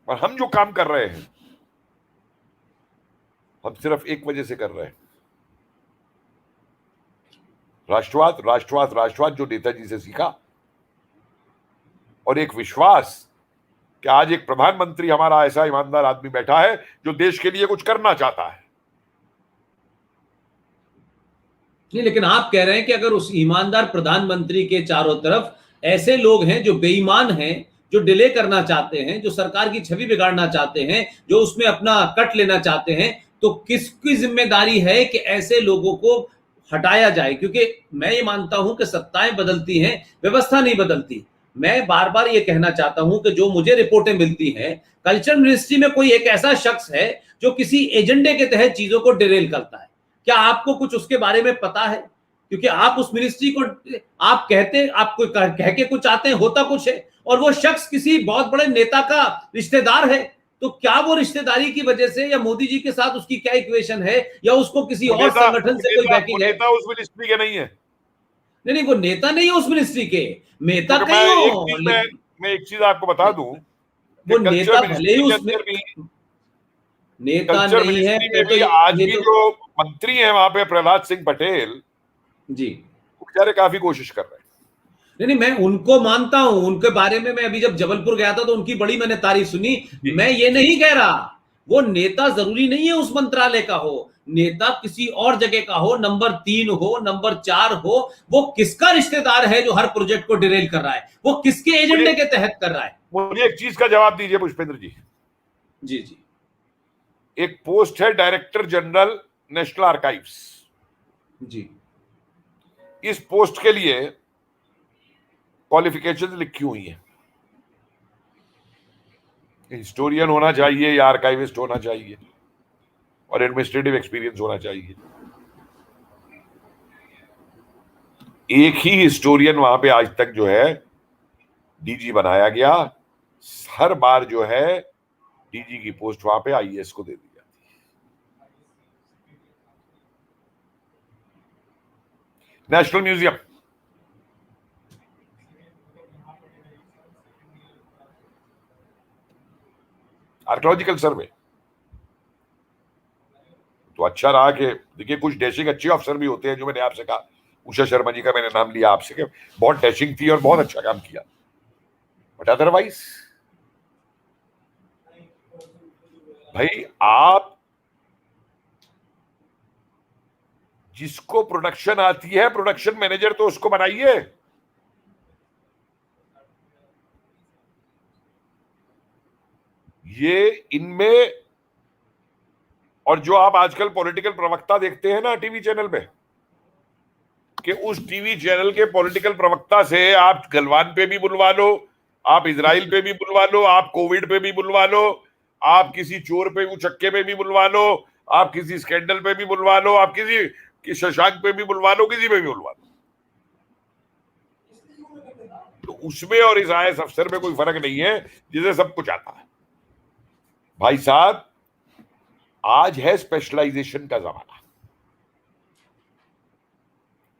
और हम जो काम कर रहे हैं हम सिर्फ एक वजह से कर रहे हैं, राष्ट्रवाद राष्ट्रवाद राष्ट्रवाद, जो नेताजी से सीखा, और एक विश्वास कि आज एक प्रधानमंत्री हमारा ऐसा ईमानदार आदमी बैठा है जो देश के लिए कुछ करना चाहता है। नहीं, लेकिन आप कह रहे हैं कि अगर उस ईमानदार प्रधानमंत्री के चारों तरफ ऐसे लोग हैं जो बेईमान हैं, जो डिले करना चाहते हैं, जो सरकार की छवि बिगाड़ना चाहते हैं, जो उसमें अपना कट लेना चाहते हैं, तो किसकी जिम्मेदारी है कि ऐसे लोगों को हटाया जाए? क्योंकि मैं ये मानता हूं कि सत्ताएं बदलती हैं, व्यवस्था नहीं बदलती। मैं बार बार ये कहना चाहता हूं कि जो मुझे रिपोर्टें मिलती हैं, कल्चर मिनिस्ट्री में कोई एक ऐसा शख्स है जो किसी एजेंडे के तहत चीजों को डिरेल करता है। क्या आपको कुछ उसके बारे में पता है? क्योंकि आप उस मिनिस्ट्री को, आप कहते, आप कोई कह के कुछ आते हैं, होता कुछ है, और वो शख्स किसी बहुत बड़े नेता का रिश्तेदार है। तो क्या वो रिश्तेदारी की वजह से, या मोदी जी के साथ उसकी क्या इक्वेशन है, या उसको किसी और संगठन से कोई बैकिंग है? नेता उस मिनिस्ट्री के नहीं है। नहीं नहीं, वो नेता नहीं है उस मिनिस्ट्री के, नेता क्योंकि कहीं हो, मैं एक चीज आपको बता दूं कि वो कल्चर नेता भले ही मिनिस्ट्री के उसमें अंदर भी, नेता कल्चर नहीं है। मिनिस्ट्री में तो भी आज ये भी तो जो मंत्री हैं वहां पे, प्रहलाद सिंह पटेल, जी, वो बेचारे काफी कोशिश कर रहे हैं। नहीं, मैं उनको मानता हूं, उनके बारे में मैं अभी जब जबलपुर गया था तो उनकी बड़ी मैंने तारीफ सुनी। मैं ये नहीं कह रहा वो नेता जरूरी नहीं है उस मंत्रालय का हो, नेता किसी और जगह का हो, नंबर 3 हो, नंबर 4 हो, वो किसका रिश्तेदार है जो हर प्रोजेक्ट को डिरेल कर रहा है? वो किसके एजेंडे के तहत कर रहा है? मुझे एक चीज का जवाब दीजिए पुष्पेंद्र जी। जी जी एक पोस्ट है डायरेक्टर जनरल नेशनल आर्काइव्स। जी इस पोस्ट के लिए क्वालिफिकेशन लिखी हुई है, हिस्टोरियन होना चाहिए या आर्काइविस्ट होना चाहिए, और एडमिनिस्ट्रेटिव एक्सपीरियंस होना चाहिए। एक ही हिस्टोरियन वहां पे आज तक जो है डीजी बनाया गया, हर बार जो है डीजी की पोस्ट वहां पे आईएएस को दे दी जाती है। नेशनल म्यूजियम, आर्कियोलॉजिकल सर्वे, अच्छा रहा कि देखिए कुछ डैशिंग अच्छे अफसर भी होते हैं, जो मैंने आपसे कहा, उषा शर्मा जी का मैंने नाम लिया आपसे कि बहुत डैशिंग थी और बहुत अच्छा काम किया, बट अदरवाइज भाई आप जिसको प्रोडक्शन आती है, प्रोडक्शन मैनेजर तो उसको बनाइए। ये इनमें, और जो आप आजकल पॉलिटिकल प्रवक्ता देखते हैं ना टीवी चैनल पे, कि उस टीवी चैनल के पॉलिटिकल प्रवक्ता से आप गलवान पे भी बुलवा लो, आप इजराइल पे भी बुलवा लो, आप कोविड पे भी बुलवा लो, आप किसी चोर पे उचक्के पे भी बुलवा लो, आप किसी स्कैंडल पे भी बुलवा लो, आप किसी शशांक पे भी बुलवा लो, किसी पे भी बुलवा लो। तो उसमें और इस आईएएस अफसर में कोई फर्क नहीं है जिसे सब कुछ आता है। भाई साहब, आज है स्पेशलाइजेशन का जमाना।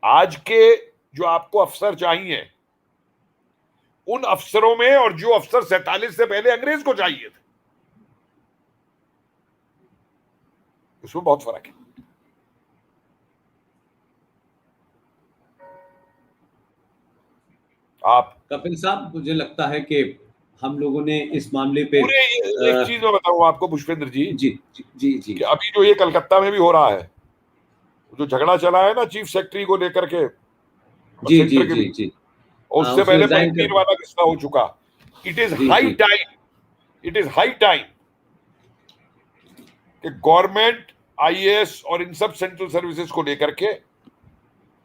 आज के जो आपको अफसर चाहिए, उन अफसरों में और जो अफसर 47 से पहले अंग्रेज को चाहिए थे, उसमें बहुत फर्क है। आप कपिल साहब, मुझे लगता है कि हम लोगों ने इस मामले पे पूरे एक चीज मैं बताऊं आपको पुष्पेंद्र जी, जी जी जी जी कि अभी जो ये कलकत्ता में भी हो रहा है, जो झगड़ा चला है ना चीफ सेक्रेटरी को लेकर के और जी जी सेंटर के जी बीच, जी और उससे उसने पहले रिजाइन पनीर कर वाला किस्सा हो चुका। इट इज जी हाई जी time, it is high time कि गवर्नमेंट आईएएस और इन सब सेंट्रल सर्विसेज को लेकर के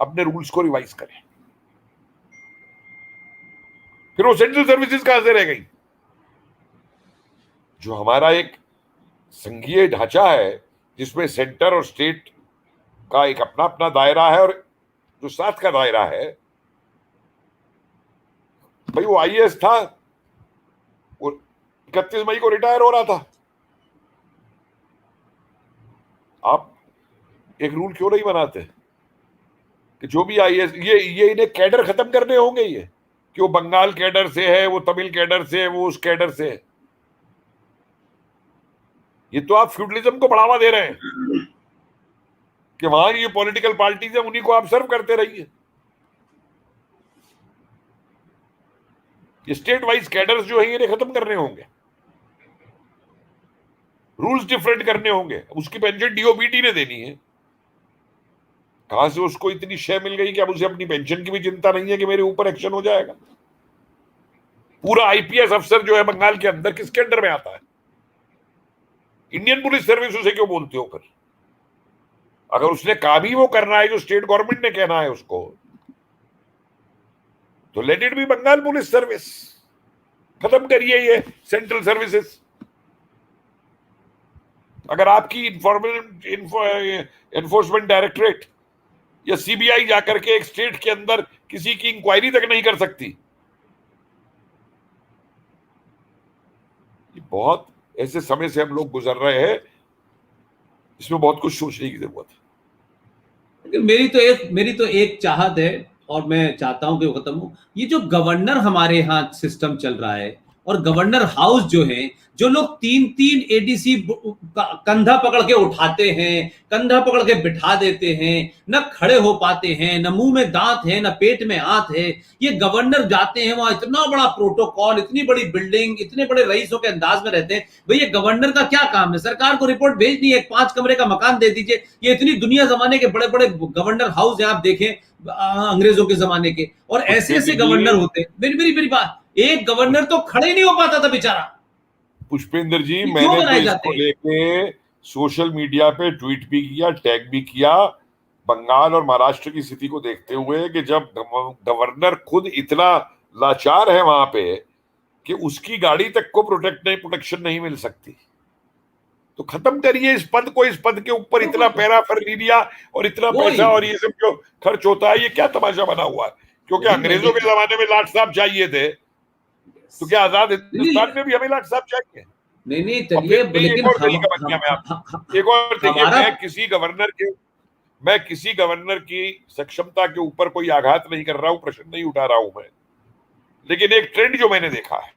अपने रूल्स को रिवाइज करें। फिर वो सेंट्रल सर्विसेज कहां से रह गई? जो हमारा एक संघीय ढांचा है जिसमें सेंटर और स्टेट का एक अपना अपना दायरा है, और जो साथ का दायरा है, भाई वो आईएएस था, वो 31 मई को रिटायर हो रहा था। आप एक रूल क्यों नहीं बनाते कि जो भी आईएएस, ये इन्हें कैडर खत्म करने होंगे, ये कि वो बंगाल कैडर से है, वो तमिल कैडर से है, वो उस कैडर से है। ये तो आप फ्यूडलिज्म को बढ़ावा दे रहे हैं कि वहां ये पॉलिटिकल पार्टीज है, उन्हीं को आप सर्व करते रहिए। स्टेट वाइज कैडर्स जो है इन्हें खत्म करने होंगे, रूल्स डिफरेंट करने होंगे। उसकी पेंशन डीओबीटी ने देनी है। कहां से उसको इतनी शय मिल गई कि अब उसे अपनी पेंशन की भी चिंता नहीं है कि मेरे ऊपर एक्शन हो जाएगा। पूरा आईपीएस अफसर जो है बंगाल के अंदर किसके अंडर में आता है? इंडियन पुलिस सर्विस उसे क्यों बोलते हो फिर? अगर उसने काम ही वो करना है जो स्टेट गवर्नमेंट ने कहना है उसको, तो let it be Bengal police service. खत्म करिए ये सेंट्रल सर्विसेज। अगर आपकी इन्फोर्समेंट डायरेक्टरेट या सीबीआई जाकर के एक स्टेट के अंदर किसी की इंक्वायरी तक नहीं कर सकती, बहुत ऐसे समय से हम लोग गुजर रहे हैं, इसमें बहुत कुछ सोचने की जरूरत है। लेकिन मेरी तो एक चाहत है, और मैं चाहता हूं कि वो खत्म हो। ये जो गवर्नर हमारे यहाँ सिस्टम चल रहा है, और गवर्नर हाउस जो है, जो लोग 3-3 एडीसी कंधा पकड़ के उठाते हैं, कंधा पकड़ के बिठा देते हैं, न खड़े हो पाते हैं, न मुंह में दांत है, न पेट में आंत है। ये गवर्नर जाते हैं वहां, इतना बड़ा प्रोटोकॉल, इतनी बड़ी बिल्डिंग, इतने बड़े रईसों के अंदाज में रहते हैं। भाई ये गवर्नर का क्या काम है? सरकार को रिपोर्ट भेजनी है, 5 कमरे का मकान दे दीजिए। ये इतनी दुनिया जमाने के बड़े बड़े गवर्नर हाउस है, आप देखें अंग्रेजों के जमाने के, और ऐसे ऐसे गवर्नर होते। मेरी बात, एक गवर्नर तो खड़े नहीं हो पाता था बेचारा। पुष्पेंद्र जी, क्यों मैंने तो बनाए इसको जाते हैं? लेके सोशल मीडिया पे ट्वीट भी किया, टैग भी किया, बंगाल और महाराष्ट्र की स्थिति को देखते हुए, कि जब गवर्नर खुद इतना लाचार है वहां पे कि उसकी गाड़ी तक को प्रोटेक्शन नहीं मिल सकती, तो खत्म करिए इस पद को। इस पद के ऊपर इतना पैराफर्नीलिया और इतना पैसा और ये सब जो खर्च होता है, ये क्या तमाशा बना हुआ है? क्योंकि अंग्रेजों के जमाने में लाट साहब चाहिए थे, तो क्या आजाद हिंदुस्तान में भी हमें लाट साहब चाहिए? नहीं और चलिए, फिर नहीं, एक लेकिन और तरीका बन गया। मैं आपको एक और देखिए, हमारा मैं किसी गवर्नर की सक्षमता के ऊपर कोई आघात नहीं कर रहा हूं, प्रश्न नहीं उठा रहा हूं मैं, लेकिन एक ट्रेंड जो मैंने देखा है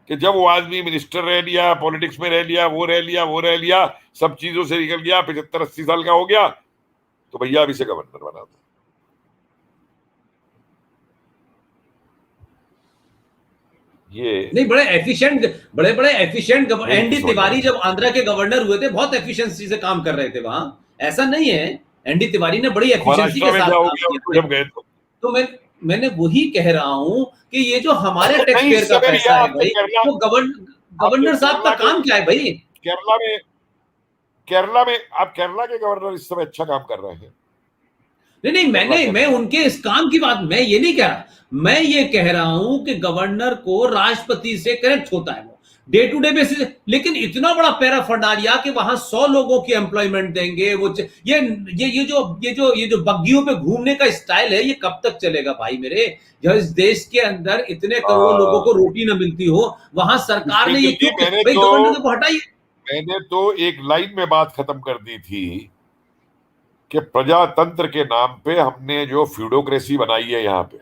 कि जब वो आदमी मिनिस्टर रह लिया, पॉलिटिक्स में रह लिया, वो रह लिया, सब चीजों से निकल गया, 75-80 साल का हो गया, तो भैया अभी से गवर्नर बना दो। ये नहीं, बड़े एफिशिएंट एनडी तिवारी जब आंध्रा के गवर्नर हुए थे, बहुत एफिशिएंसी से काम कर रहे थे वहां, ऐसा नहीं है। एनडी तिवारी ने बड़ी एफिशिएंसी के साथ काम किया। जब गए तो मैंने वही कह रहा हूं कि ये जो हमारे टैक्स नहीं, पेयर का समय पैसा भैया, है भाई, तो गवर्नर साहब का काम क्या है भाई? केरला में आप केरला के गवर्नर इस समय अच्छा काम कर रहे हैं। नहीं, मैं उनके इस काम की बात मैं ये नहीं कह रहा, मैं ये कह रहा हूं कि गवर्नर को राष्ट्रपति से कनेक्ट होता है वो डे टू डे बेसिस, लेकिन इतना बड़ा पैरा फंडारिया कि वहां 100 लोगों की एम्प्लॉयमेंट देंगे वो ये जो बग्गियों पे घूमने का स्टाइल है, ये कब तक चलेगा भाई मेरे? जब इस देश के अंदर इतने करोड़ों लोगों को रोटी ना मिलती हो, वहां सरकार ने ये क्यों भाई गवर्नर को हटाइए। मैंने तो एक लाइन में बात खत्म कर दी थी कि प्रजातंत्र के नाम पे हमने जो फ्यूडोक्रेसी बनाई है, यहाँ पे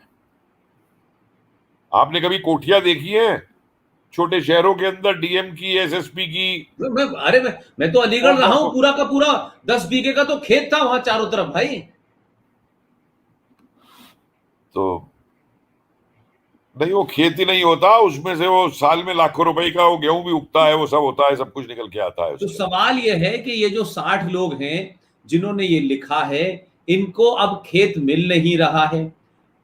आपने कभी कोठियां देखी है छोटे शहरों के अंदर, डीएम की, एसएसपी की? मैं तो अलीगढ़ रहा हूं, पूरा का पूरा 10 बीघे का तो खेत था वहां चारों तरफ भाई। तो नहीं, वो खेती नहीं होता, उसमें से वो साल में लाखों रुपए का वो गेहूं भी उगता है, वो सब होता है, सब कुछ निकल के आता है। तो सवाल ये है कि ये जो 60 लोग हैं जिन्होंने ये लिखा है, इनको अब खेत मिल नहीं रहा है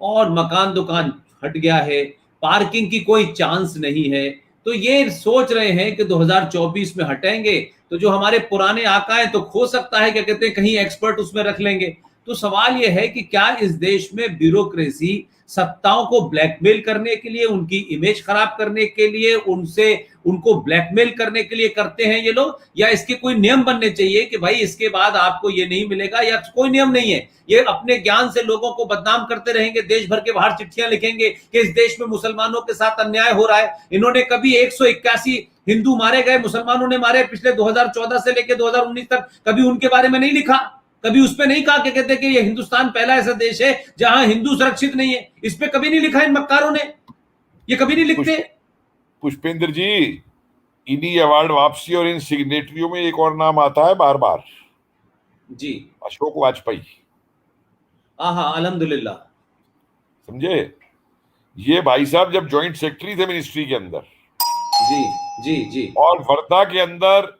और मकान दुकान हट गया है, पार्किंग की कोई चांस नहीं है, तो ये सोच रहे हैं कि 2024 में हटेंगे तो जो हमारे पुराने आका है तो हो सकता है क्या कहते हैं कहीं एक्सपर्ट उसमें रख लेंगे। तो सवाल यह है कि क्या इस देश में ब्यूरोक्रेसी सत्ताओं को ब्लैकमेल करने के लिए, उनकी इमेज खराब करने के लिए, उनको ब्लैकमेल करने के लिए करते हैं ये लोग, या इसके कोई नियम बनने चाहिए कि भाई इसके बाद आपको ये नहीं मिलेगा, या कोई नियम नहीं है, ये अपने ज्ञान से लोगों को बदनाम करते रहेंगे, देश भर के बाहर चिट्ठियां लिखेंगे कि इस देश में मुसलमानों के साथ अन्याय हो रहा है। इन्होंने कभी 181 हिंदू मारे गए, मुसलमानों ने मारे पिछले 2014 से लेकर 2019 तक, कभी उनके बारे में नहीं लिखा, कभी उस पे नहीं कहा कि कहते कि ये हिंदुस्तान पहला ऐसा देश है जहां हिंदू सुरक्षित नहीं है, इस पे कभी नहीं लिखा इन मक्कारों ने, ये कभी नहीं लिखते। पुष्पेंद्र जी, इन्हीं अवार्ड वापसी और इन सिग्नेटरियों में एक और नाम आता है बार बार जी, अशोक वाजपेयी। हाँ, अल्हम्दुलिल्लाह। समझे, ये भाई साहब जब जॉइंट सेक्रेटरी थे मिनिस्ट्री के अंदर, जी जी जी, और वर्धा के अंदर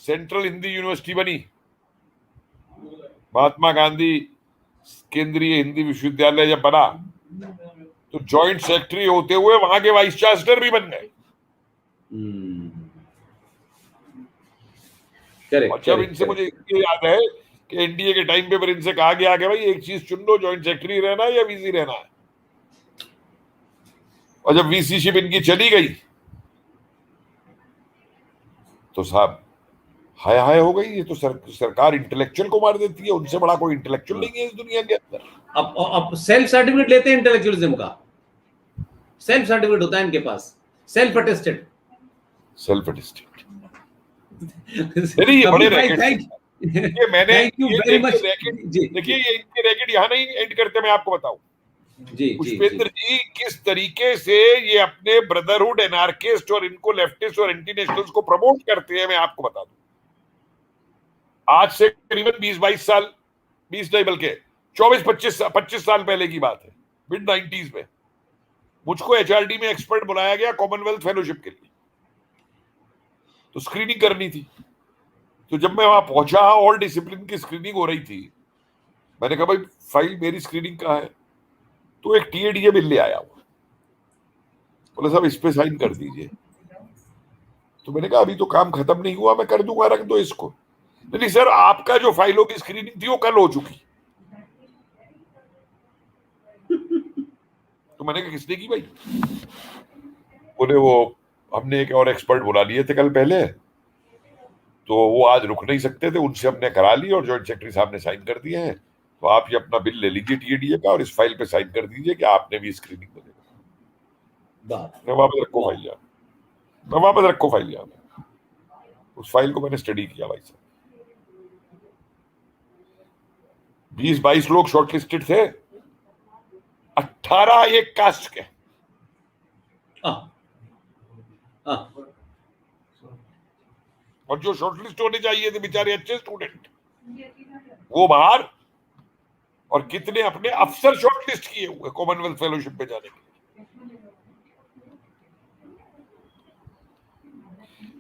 सेंट्रल हिंदी यूनिवर्सिटी बनी, महात्मा गांधी केंद्रीय हिंदी विश्वविद्यालय जब बना, तो जॉइंट सेक्रेटरी होते हुए वहां के वाइस चांसलर भी बन गए। और जब इनसे मुझे ये याद है कि एनडीए के टाइम पे पर इनसे कहा गया कि भाई एक चीज चुन लो, जॉइंट सेक्रेटरी रहना है या वीसी रहना है, और जब वीसी शिप इनकी चली गई तो साहब हाय हाय हो गई। ये तो सरकार इंटेलेक्चुअल को मार देती है, उनसे बड़ा कोई इंटेलेक्चुअल नहीं है इस दुनिया के अंदर। अब सेल्फ सर्टिफिकेट लेते हैं इंटेलेक्चुअलिज्म का, सेल्फ सर्टिफिकेट होता है इनके पास, सेल्फ अटेस्टेड। नहीं, ये बड़े रैकेट, ये मैंने देखिए ये इनके रैकेट यहाँ नहीं एंड करते, मैं आपको बताऊं पुष्पेंद्र जी किस तरीके से ये अपने ब्रदरहुड, एनार्किस्ट और इनको लेफ्टिस्ट और एंटी नेशनल्स को प्रमोट करते हैं, मैं आपको बता दूं। आज से करीबन 20-22 साल, 20 नहीं बल्कि 24-25 साल पहले की बात है, मिड 90s में मुझको एचआरडी में एक्सपर्ट बुलाया गया कॉमनवेल्थ फेलोशिप के लिए, तो स्क्रीनिंग करनी थी। तो जब मैं वहां पहुंचा, ऑल डिसिप्लिन की स्क्रीनिंग हो रही थी, मैंने कहा भाई फाइल मेरी स्क्रीनिंग कहाँ है? तो एक टीएडीए बिल ले आया हुआ, बोला साहब इस पे साइन कर दीजिए। तो मैंने कहा अभी तो काम खत्म नहीं हुआ, मैं कर दूंगा, रख दो इसको। नहीं सर, आपका जो फाइलों की स्क्रीनिंग थी वो कल हो चुकी। तो मैंने कहा किसने की भाई? बोले वो हमने एक और एक्सपर्ट बुला लिए थे कल पहले, तो वो आज रुक नहीं सकते थे, उनसे हमने करा ली और जॉइंट सेक्रेटरी साहब ने साइन कर दिए हैं, तो आप ये अपना बिल ले लीजिए टीएडीए का और इस फाइल पे साइन कर दीजिए कि आपने भी स्क्रीनिंग में देखा। वापस रखो फाइल यहाँ, मैं वापस रखो फाइल यहाँ। उस फाइल को मैंने स्टडी किया भाई साहब, 20-22 लोग शॉर्टलिस्टेड थे, 18 एक कास्ट के, हाँ, और जो शॉर्टलिस्ट होने चाहिए थे बेचारे अच्छे स्टूडेंट वो बाहर, और कितने अपने अफसर शॉर्टलिस्ट किए हुए कॉमनवेल्थ फेलोशिप पे जाने के लिए।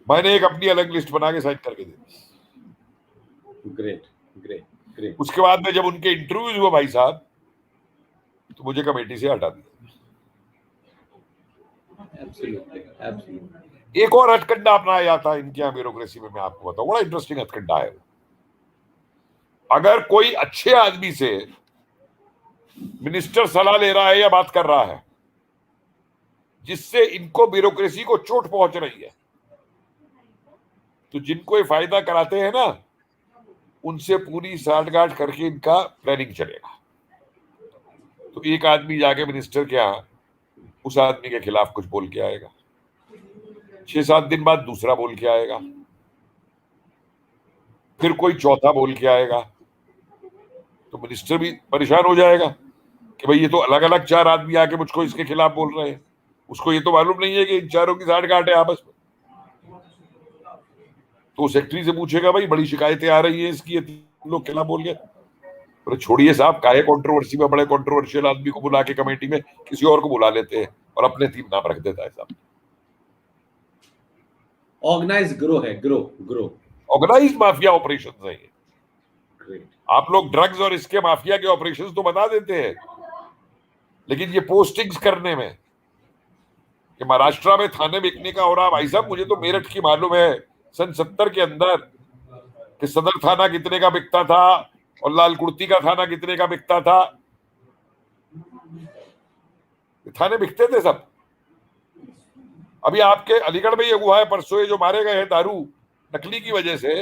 मैंने एक अपनी अलग लिस्ट बना के साइन करके दी। Great great great. उसके बाद में जब उनके इंटरव्यूज हुए भाई साहब, तो मुझे कमेटी से हटा दिया। Absolutely absolutely. एक और हथकंडा अपनाया जाता है इनके यहाँ ब्यूरोक्रेसी में, मैं आपको बताऊं, बड़ा इंटरेस्टिंग हथकंडा है। अगर कोई अच्छे आदमी से मिनिस्टर सलाह ले रहा है या बात कर रहा है जिससे इनको ब्यूरोक्रेसी को चोट पहुंच रही है, तो जिनको ये फायदा कराते हैं ना, उनसे पूरी साठगांठ करके इनका प्लानिंग चलेगा। तो एक आदमी जाके मिनिस्टर के यहाँ उस आदमी के खिलाफ कुछ बोल के आएगा, 6-7 दिन बाद दूसरा बोल के आएगा, फिर कोई चौथा बोल के आएगा। तो मिनिस्टर भी परेशान हो जाएगा कि भाई ये तो अलग अलग 4 आदमी आके मुझको इसके खिलाफ बोल रहे हैं, उसको ये तो मालूम नहीं है कि इन चारों की साठगांठ है आपस में। तो सेक्रेटरी से पूछेगा भाई बड़ी शिकायतें आ रही हैं इसकी, ये 3 लोग खिलाफ बोल गए। बोले छोड़िए साहब, काहे कंट्रोवर्सी में, बड़े कंट्रोवर्शियल आदमी को बुला के कमेटी में किसी और को बुला लेते हैं और अपने 3 नाम रख देता है साहब। ऑर्गेनाइज ग्रो है, ग्रो ऑर्गेनाइज माफिया ऑपरेशन है ये। ग्रेट। आप लोग ड्रग्स और इसके माफिया के ऑपरेशंस तो बता देते हैं, लेकिन ये पोस्टिंग्स करने में, कि महाराष्ट्र में थाने बिकने का हो रहा, भाई साहब मुझे तो मेरठ की मालूम है सन 70 के अंदर कि सदर थाना कितने का बिकता था और लाल कुर्ती का थाना कितने का बिकता था। थाने बिकते थे सब। अभी आपके अलीगढ़ में ये हुआ है परसों, ये जो मारे गए हैं दारू नकली की वजह से,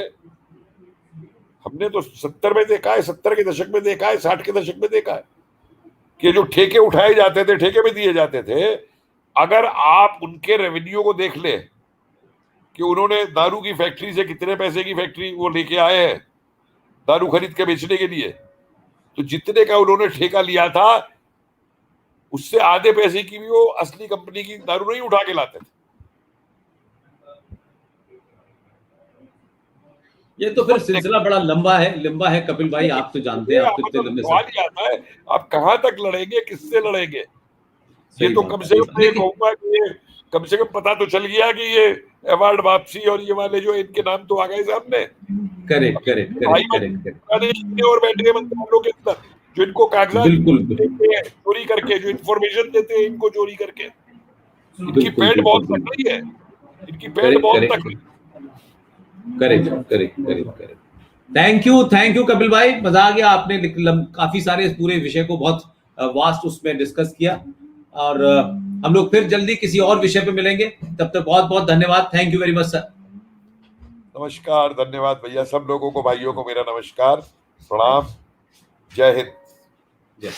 हमने तो 70 में देखा है, 70 के दशक में देखा है, 60 के दशक में देखा है कि जो ठेके उठाए जाते थे, ठेके में दिए जाते थे, अगर आप उनके रेवेन्यू को देख ले कि उन्होंने दारू की फैक्ट्री से कितने पैसे की फैक्ट्री वो लेके आए हैं दारू खरीद के बेचने के लिए, तो जितने का उन्होंने ठेका लिया था उससे आधे पैसे की भी वो असली कंपनी की दारू नहीं उठा के लाते थे। ये तो फिर सिलसिला बड़ा लंबा है कपिल भाई, आप तो जानते हैं, आप तो इतने लंबे सवाल ही आता है आप कहां तक लड़ेंगे, किससे लड़ेंगे। ये तो कम से कम ये कहूंगा कि ये कम से कम पता तो चल गया कि ये अवार्ड वापसी और ये वाले जो इनके नाम तो आ गए सामने। करेक्ट और बैठे मंत्रालयों के अंदर जो इनको कागजात चोरी करके, जो इंफॉर्मेशन देते हैं इनको चोरी करके, इनकी पेट बहुत तक रही है, इनकी पेट बहुत तक। करेक्ट। थैंक यू कपिल भाई, मजा आ गया। आपने काफी सारे इस पूरे विषय को बहुत वास्ट उसमें डिस्कस किया, और हम लोग फिर जल्दी किसी और विषय पे मिलेंगे। तब तक बहुत बहुत धन्यवाद। Thank you very much sir. नमस्कार, धन्यवाद भैया। सब लोगों को, भाइयों को मेरा नमस्कार, प्रणाम, जय हिंद। जय